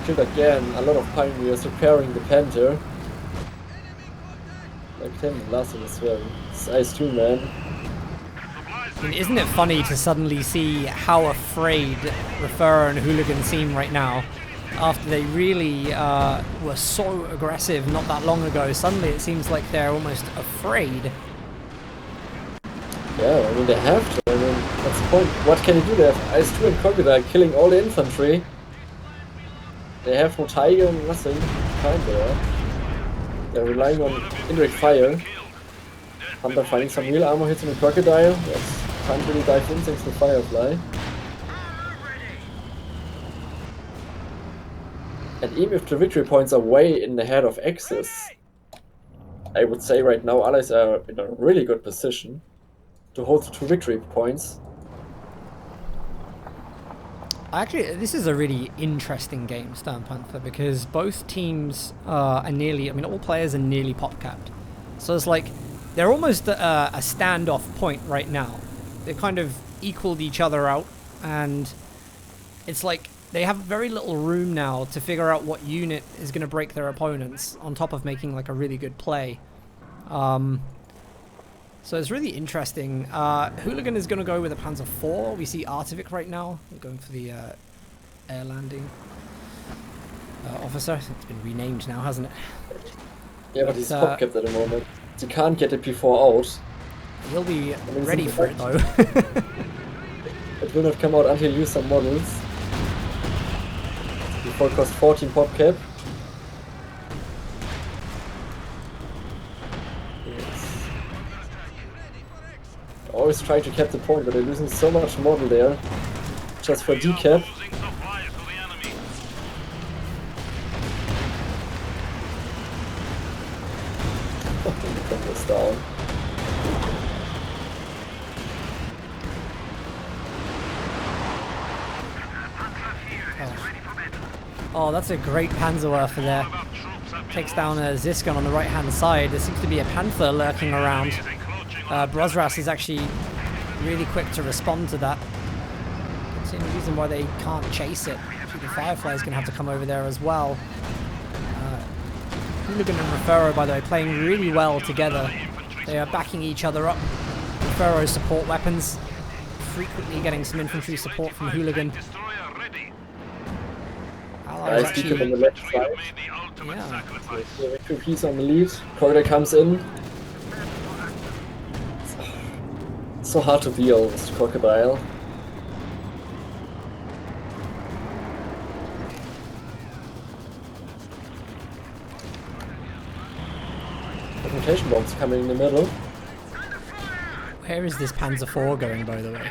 Killed again a lot of pioneers repairing the Panther. Like 10 last one as well. It's IS-2, man. I mean, isn't it funny to suddenly see how afraid Refero and Hooligan seem right now? After they really were so aggressive not that long ago, suddenly it seems like they're almost afraid. Yeah, I mean they have to. I mean, that's the point. What can you do? They have IS-2 and Crocodile killing all the infantry. They have no Tiger, nothing. Fine there. They're relying on indirect fire. Hunter finding some real armor hits on the Crocodile. Yes, can't really dive in thanks to Firefly. And even if the victory points are way in the head of Axis, I would say right now allies are in a really good position to hold the 2 victory points. Actually, this is a really interesting game, Stern Panther, because both teams are nearly, I mean, all players are nearly pop capped. So it's like, they're almost at a standoff point right now. They've kind of equaled each other out, and it's like they have very little room now to figure out what unit is going to break their opponents, on top of making like a really good play. So it's really interesting. Hooligan is going to go with a Panzer IV. We see Artivik right now. We're going for the air landing officer. It's been renamed now, hasn't it? Yeah, but he's pop capped at the moment. You can't get it before out. He'll be ready for it though. It will not come out until you use some models. Before it costs 14 pop cap. Yes. Always try to cap the point, but they're losing so much model there. Just for decap. Down. Oh, that's a great Panzerwerfer there. Takes down a Ziskan on the right hand side. There seems to be a Panther lurking around. Brosras is actually really quick to respond to that. Don't see any reason why they can't chase it. The Firefly is going to have to come over there as well. Hooligan and Refero, by the way, playing really well together. They are backing each other up. Refero's support weapons, frequently getting some infantry support from Hooligan. Nice decap on the left side. Yeah. Two piece on the lead. Corridor comes in. It's so hard to deal with Crocodile. Rotation bombs coming in the middle. Where is this Panzer IV going, by the way?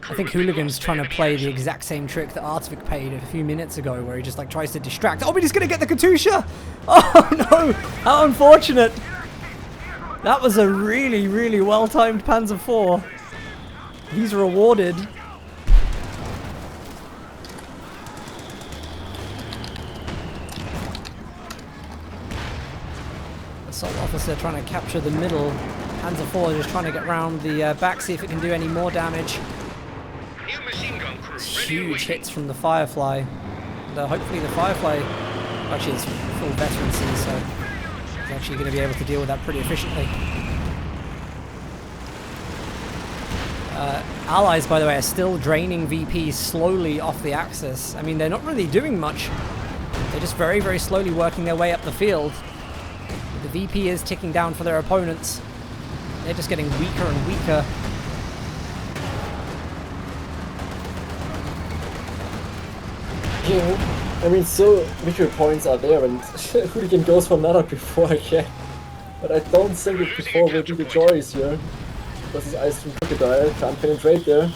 I think Hooligan's trying to play the exact same trick that Artivik played a few minutes ago, where he just like tries to distract. Oh, but he's going to get the Katusha! Oh no! How unfortunate! That was a really, really well-timed Panzer IV. He's rewarded. Assault officer trying to capture the middle. Panzer IV just trying to get round the back, see if it can do any more damage. Huge hits from the Firefly. Hopefully the Firefly, actually it's full veterancy, so it's actually going to be able to deal with that pretty efficiently. Allies, by the way, are still draining VPs slowly off the axis. I mean, they're not really doing much. They're just very, very slowly working their way up the field. The VP is ticking down for their opponents. They're just getting weaker and weaker. Yeah, I mean, still victory points are there, and Hooligan goes for another before again. But I don't think it before will be the choice here. This is Ice from Crocodile, can't penetrate there.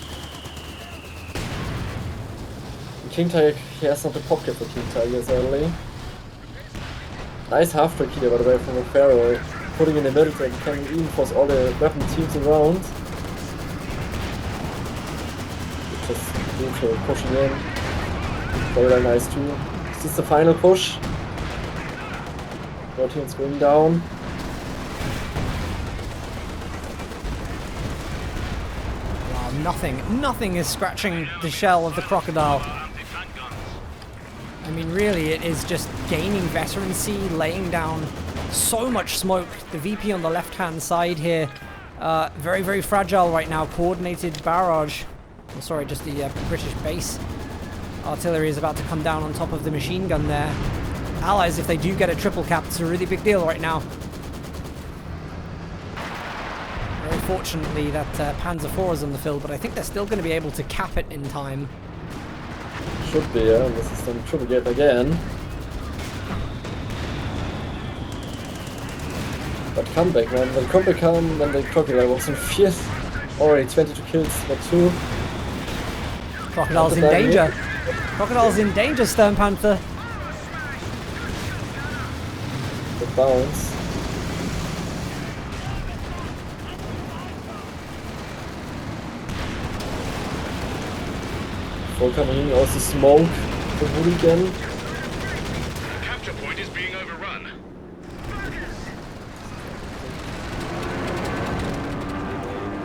King Tiger, he has not the pop cap for King Tiger, sadly. Nice half track here, by the way, from Refero. Putting in the middle so he can reinforce all the weapon teams around. Just neutral pushing in. Very nice too. Is this the final push? 14's going down. Wow, nothing is scratching the shell of the Crocodile. I mean, really, it is just gaining veterancy, laying down so much smoke. The VP on the left-hand side here, very, very fragile right now. Coordinated barrage. Oh, sorry, just the British base. Artillery is about to come down on top of the machine gun there. Allies, if they do get a triple cap, it's a really big deal right now. Very fortunately that Panzer IV is on the field, but I think they're still going to be able to cap it in time. Should be, yeah. This is then triple gap again. But comeback, man. When comeback come, when the Crocodile was in 5th. Already 22 kills, but 2. Crocodile's in danger. Crocodile's in danger, Stern Panther. The bounce. Coming in, also smoke for Hooligan. The capture point is being overrun.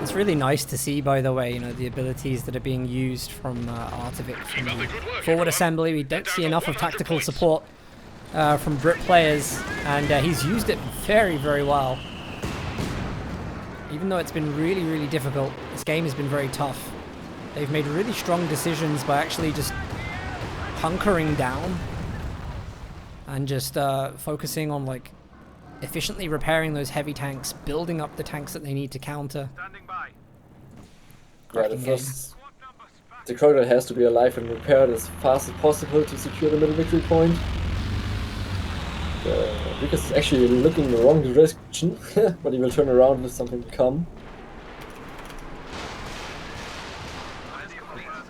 It's really nice to see, by the way, you know, the abilities that are being used from Artovic. Keep up the good work, Forward everyone. assembly, we don't see enough of tactical support from Brit players, and he's used it very, very well. Even though it's been really, really difficult, this game has been very tough. They've made really strong decisions by actually just hunkering down and just focusing on like efficiently repairing those heavy tanks, building up the tanks that they need to counter. Yeah, the Cracking game. first... The crocodile has to be alive and repaired as fast as possible to secure the middle victory point. Lucas is actually looking in the wrong direction, but he will turn around if something will come.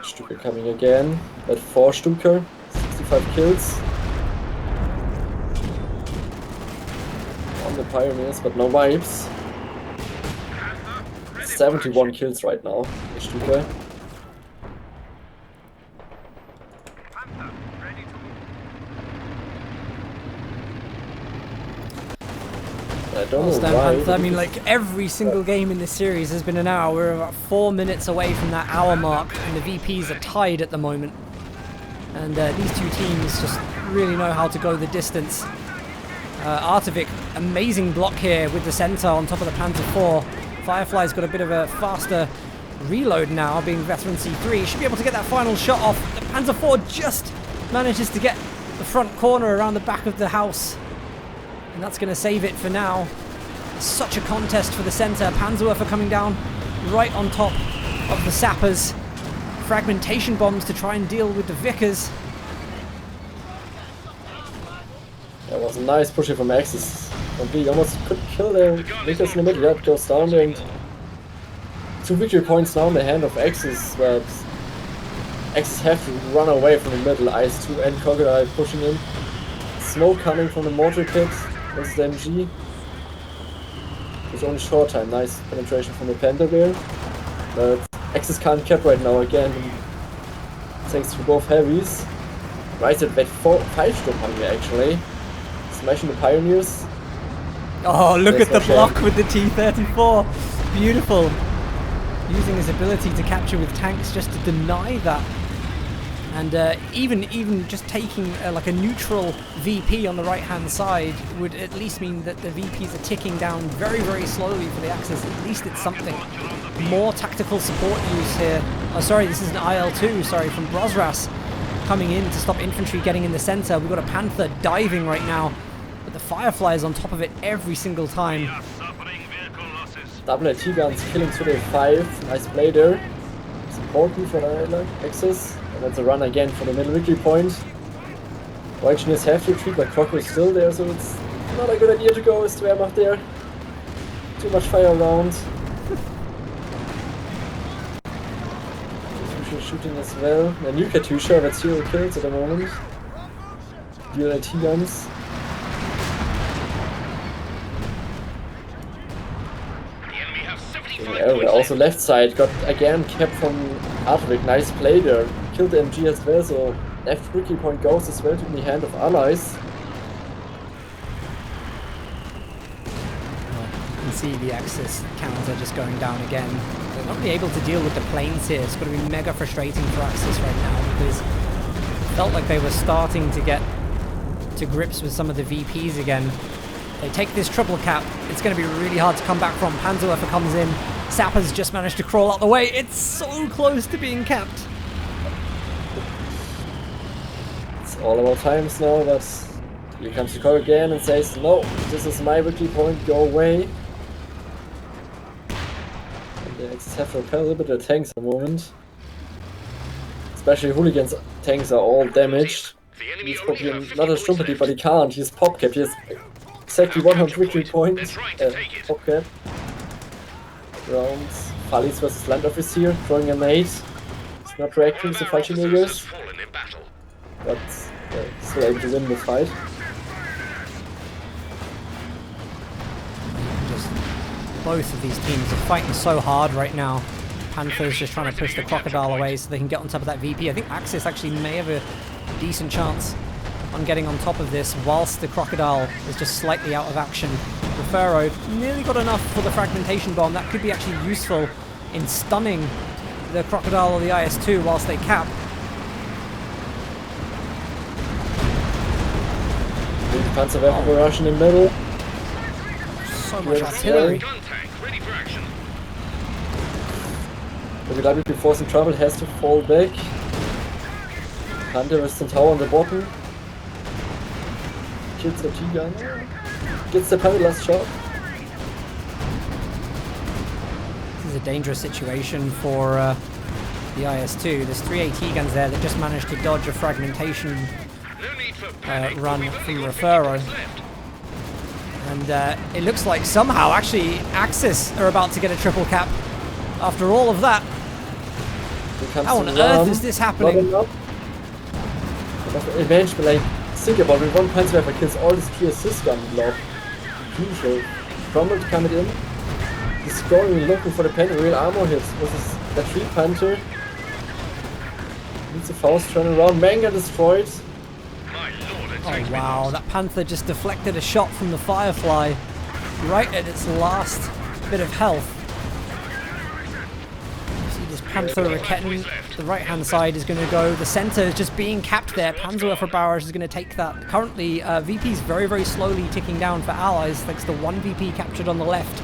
Stuka coming again. At 4 Stuka, 65 kills. On the Pioneers, but no wipes. 71 kills right now, with Stuka. I don't know why. Panther, I mean, like every single game in this series has been an hour. We're about 4 minutes away from that hour mark, and the VPs are tied at the moment. And these two teams just really know how to go the distance. Artovic, amazing block here with the center on top of the Panther 4. Firefly's got a bit of a faster reload now, being veteran C3. Should be able to get that final shot off. The Panther 4 just manages to get the front corner around the back of the house. And that's going to save it for now. Such a contest for the center. Panzerwerfer coming down right on top of the sappers. Fragmentation bombs to try and deal with the Vickers. That was a nice push here from Axis. And he almost could kill the Vickers in the middle. Yeah, it goes down and 2 victory points now in the hand of Axis, but Axis have to run away from the middle. Ice 2 and Crocodile pushing in. Smoke coming from the mortar pit. This is the MG. It's only short time. Nice penetration from the Panther there. But Axis can't cap right now again. Thanks to both heavies. Right at 5 stop hungry actually. Smashing the Pioneers. Oh, look There's at the no block shame. with the T-34. Beautiful. Using his ability to capture with tanks just to deny that. And even just taking like a neutral VP on the right-hand side would at least mean that the VPs are ticking down very, very slowly for the Axis. At least it's something. More tactical support use here. Oh, sorry, this is an IL-2, sorry, from Brosras coming in to stop infantry getting in the center. We've got a Panther diving right now, but the Firefly is on top of it every single time. Double AT guns killing 2-5. Nice play there. It's important for the Axis. And that's a run again for the middle victory point. While engineers have to retreat, but Crocker is still there, so it's not a good idea to go with Wehrmacht there. Too much fire around. Shooting as well. The new Katusha, that's 0 kills at the moment. Dual AT guns. Also left side got again kept from Artovic. Nice play there. Killed the MG as well, so left victory point goes as well to the hand of allies. You can see the Axis counter just going down again. They're not really able to deal with the planes here. It's going to be mega frustrating for Axis right now because it felt like they were starting to get to grips with some of the VPs again. They take this triple cap. It's going to be really hard to come back from. Panzerwerfer comes in. Sappers just managed to crawl out the way. It's so close to being capped. It's all about times now, but here comes the call again and says, no, this is my victory point, go away. And the Axis have to repel a little bit of tanks at the moment. Especially Hooligan's tanks are all damaged. He's probably not a Strumpety, but he can't. He's pop cap. He has exactly 100 victory points. Pop cap. Rounds. Falis versus Land Officer, throwing a nade. He's not reacting to fighting Eagles. But still able to win the fight. Both of these teams are fighting so hard right now. Panther's just trying to push the Crocodile away so they can get on top of that VP. I think Axis actually may have a decent chance on getting on top of this whilst the Crocodile is just slightly out of action. The Pharaoh nearly got enough for the fragmentation bomb. That could be actually useful in stunning the Crocodile or the IS-2 whilst they cap. Panzerwerfer barrage in the middle. So much artillery. Gun tank ready for action. The WW before some trouble has to fall back. Panther with some tower on the bottom. Kills the T-gun. Gets the Panther last shot. This is a dangerous situation for the IS-2. There's 3 AT guns there that just managed to dodge a fragmentation No need for panic. run We've from only got 50 Refero. points left. And it looks like somehow actually Axis are about to get a triple cap after all of that. How on earth is this happening? Not enough advantage, but like, think about it, one Panzerwerfer kills all this clear assist gun block. Crucial. Cromwell coming in. He's scoring, looking for the Panther, real armor hits. Versus that 3 Panther. Needs a Faust turn around. Manga destroyed. My lord, it Oh takes me wow, nuts. that Panther just deflected a shot from the Firefly right at its last bit of health. See this Panther Raketten, the right hand side is going to go, the center is just being capped there. Panzerwerfer barrage is going to take that. Currently VP's very slowly ticking down for allies thanks to 1 VP captured on the left.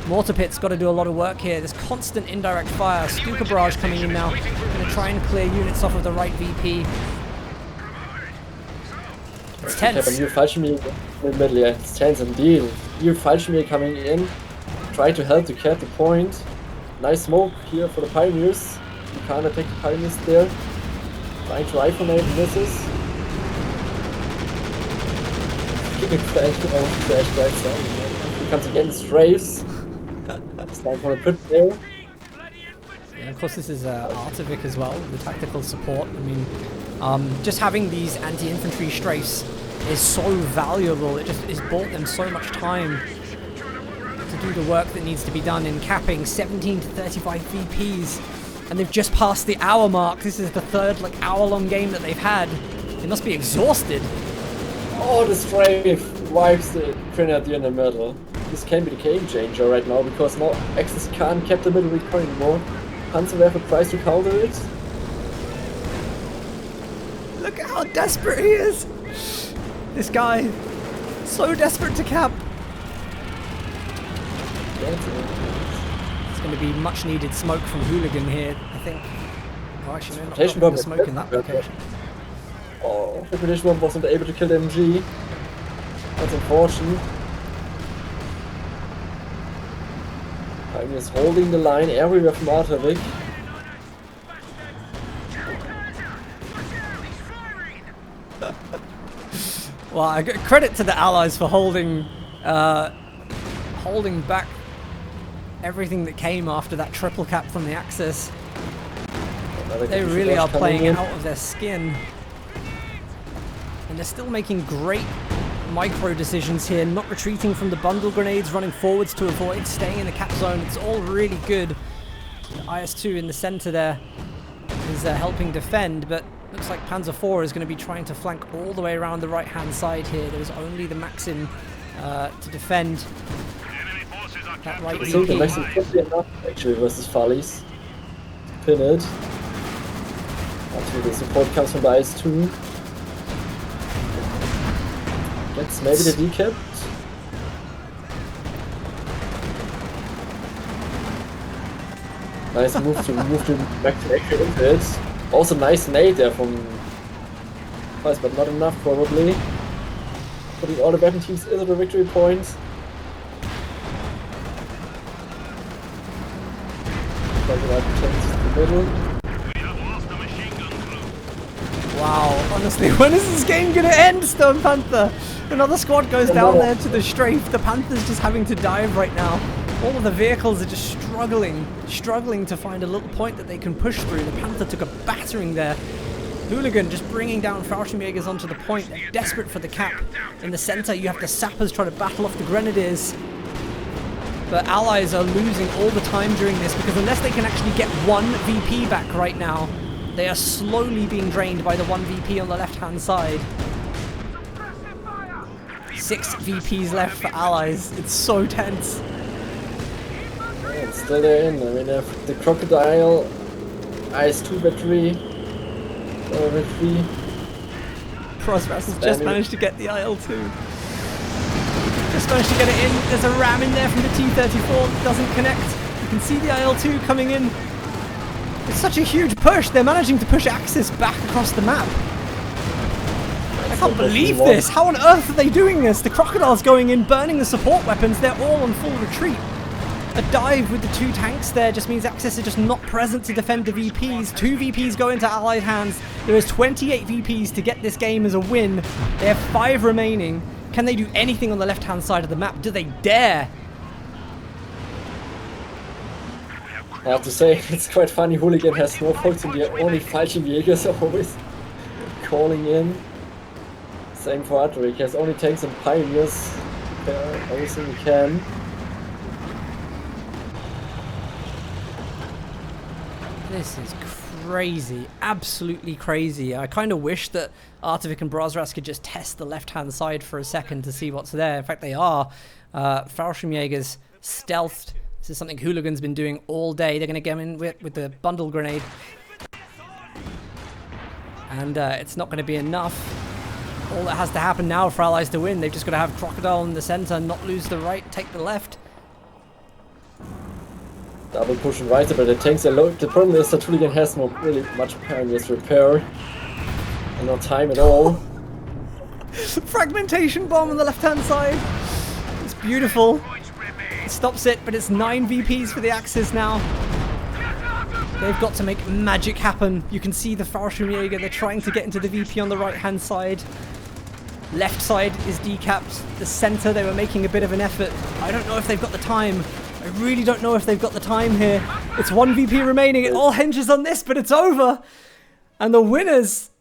Mortar Pit's got to do a lot of work here. There's constant indirect fire. Stuka barrage coming in now. Going to try and clear units off of the right VP. It's We have tense. a new Fallschirmjäger in the middle, yeah, it's tense indeed. New Fallschirmjäger coming in, try to help to cap the point. Nice smoke here for the Pioneers. You can't attack the Pioneers there. Trying to rifle nade, misses. Keeping flash right side. He comes again, strays. Stand for a pit there. Yeah, of course, this is Artivik as well, the tactical support. I mean, just having these anti-infantry strafes is so valuable. It just has bought them so much time to do the work that needs to be done in capping 17 to 35 VPs. And they've just passed the hour mark. This is the third hour-long game that they've had. They must be exhausted. Oh, the strafe wipes the Grenadier in the middle. This can be the game changer right now because now Axis can't cap the middle recon anymore. Panzerwerfer tries to counter it. Look at how desperate he is. This guy, so desperate to cap. It's going to be much needed smoke from Hooligan here, I think. Oh, actually, no, not Rotation the bomb. smoke in that location. Oh, the British one wasn't able to kill the MG. That's unfortunate. Pioneers holding the line everywhere from Artivik. Well, I get credit to the Allies for holding back everything that came after that triple cap from the Axis. They really are playing out of their skin. And they're still making great micro decisions here, not retreating from the bundle grenades, running forwards to avoid staying in the cap zone. It's all really good. The IS-2 in the center there is helping defend, but looks like Panzer IV is going to be trying to flank all the way around the right-hand side here. There's only the Maxim to defend that right I think the VP. Maxim could be enough actually versus Fallis. Pin it. Until the support comes from the IS-2. Gets maybe the decap. Nice move to back to actually into it. Also nice nade there from Fallis, but not enough probably. Putting all the weapon teams into the victory points. The middle. Wow, honestly, when is this game gonna end, Stone Panther? Another squad goes down there to the strafe. The Panther's just having to dive right now. All of the vehicles are just struggling to find a little point that they can push through. The Panther took a battering there. Hooligan just bringing down Fallschirmjägers onto the point. They're desperate for the cap. In the center, you have the sappers trying to battle off the grenadiers. But allies are losing all the time during this because unless they can actually get one VP back right now, they are slowly being drained by the one VP on the left-hand side. 6 VPs left for allies. It's so tense. it's still there in. I mean, the Crocodile, IS-2 battery, battery. Prosras has just managed to get the IL-2. Just managed to get it in. There's a ram in there from the T-34 that doesn't connect. You can see the IL-2 coming in. It's such a huge push. They're managing to push Axis back across the map. I can't believe this. How on earth are they doing this? The Crocodile's going in, burning the support weapons. They're all on full retreat. A dive with the 2 tanks there just means Axis are just not present to defend the VPs. 2 VPs go into Allied hands. There is 28 VPs to get this game as a win. They have 5 remaining. Can they do anything on the left-hand side of the map? Do they dare? I have to say, it's quite funny. Hooligan has no folks in the only fighting Jägers always calling in. Same for Adric. He has only tanks and pioneers. Everything he can. This is crazy, absolutely crazy. I kind of wish that Artivik and Brosras could just test the left-hand side for a second to see what's there. In fact, they are. Fallschirmjägers stealthed. This is something Hooligan's been doing all day. They're going to get in with the bundle grenade. And it's not going to be enough. All that has to happen now for Allies to win, they've just got to have Crocodile in the center, not lose the right, take the left. Double pushing right, but the tanks are low. The problem is that Hooligan has not really much pioneers repair. And no time at all. Fragmentation bomb on the left-hand side. It's beautiful. It stops it, but it's 9 VPs for the Axis now. They've got to make magic happen. You can see the Fallschirmjäger, they're trying to get into the VP on the right-hand side. Left side is decapped. The center, they were making a bit of an effort. I don't know if they've got the time. I really don't know if they've got the time here. It's 1 VP remaining. It all hinges on this, but it's over. And the winners,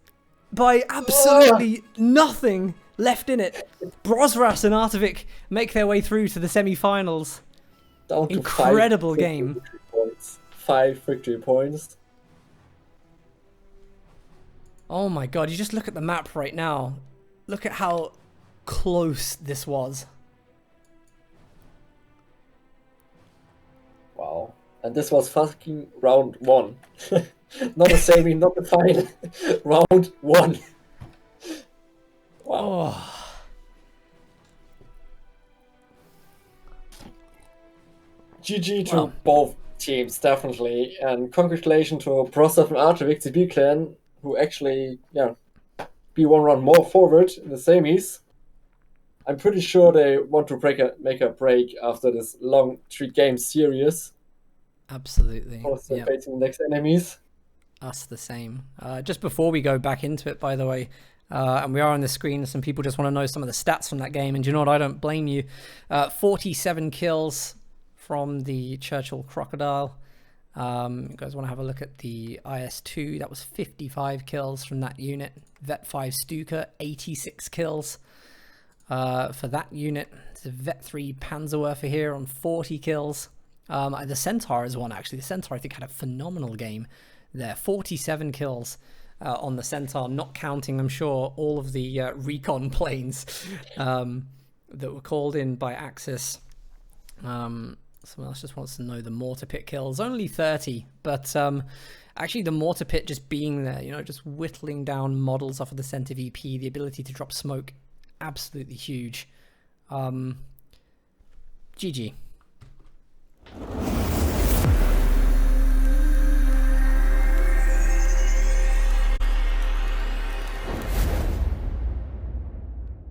by absolutely nothing left in it, Brosras and Artivik make their way through to the semi-finals. Down to Incredible game. 5 victory points. Oh my god, you just look at the map right now. Look at how close this was. Wow. And this was fucking round 1. Not a semi, not the final. Round 1. Wow. Oh. GG to both teams, definitely. And congratulations to Brosov and Artivik, the B clan, who actually, be one round more forward in the semis. I'm pretty sure they want to make a break after this long 3-game series. Absolutely. Also facing the next enemies. Us the same. Just before we go back into it, by the way, and we are on the screen, some people just want to know some of the stats from that game, and do you know what? I don't blame you. 47 kills from the Churchill Crocodile. You guys want to have a look at the IS-2? That was 55 kills from that unit. Vet 5 Stuka, 86 kills for that unit. There's a Vet 3 Panzerwerfer here on 40 kills. The Centaur is one, actually. The Centaur, I think, had a phenomenal game there. 47 kills on the Centaur, not counting, I'm sure, all of the recon planes that were called in by Axis. Someone else just wants to know the mortar pit kills. Only 30, but actually the mortar pit just being there, just whittling down models off of the center VP, the ability to drop smoke, absolutely huge. GG.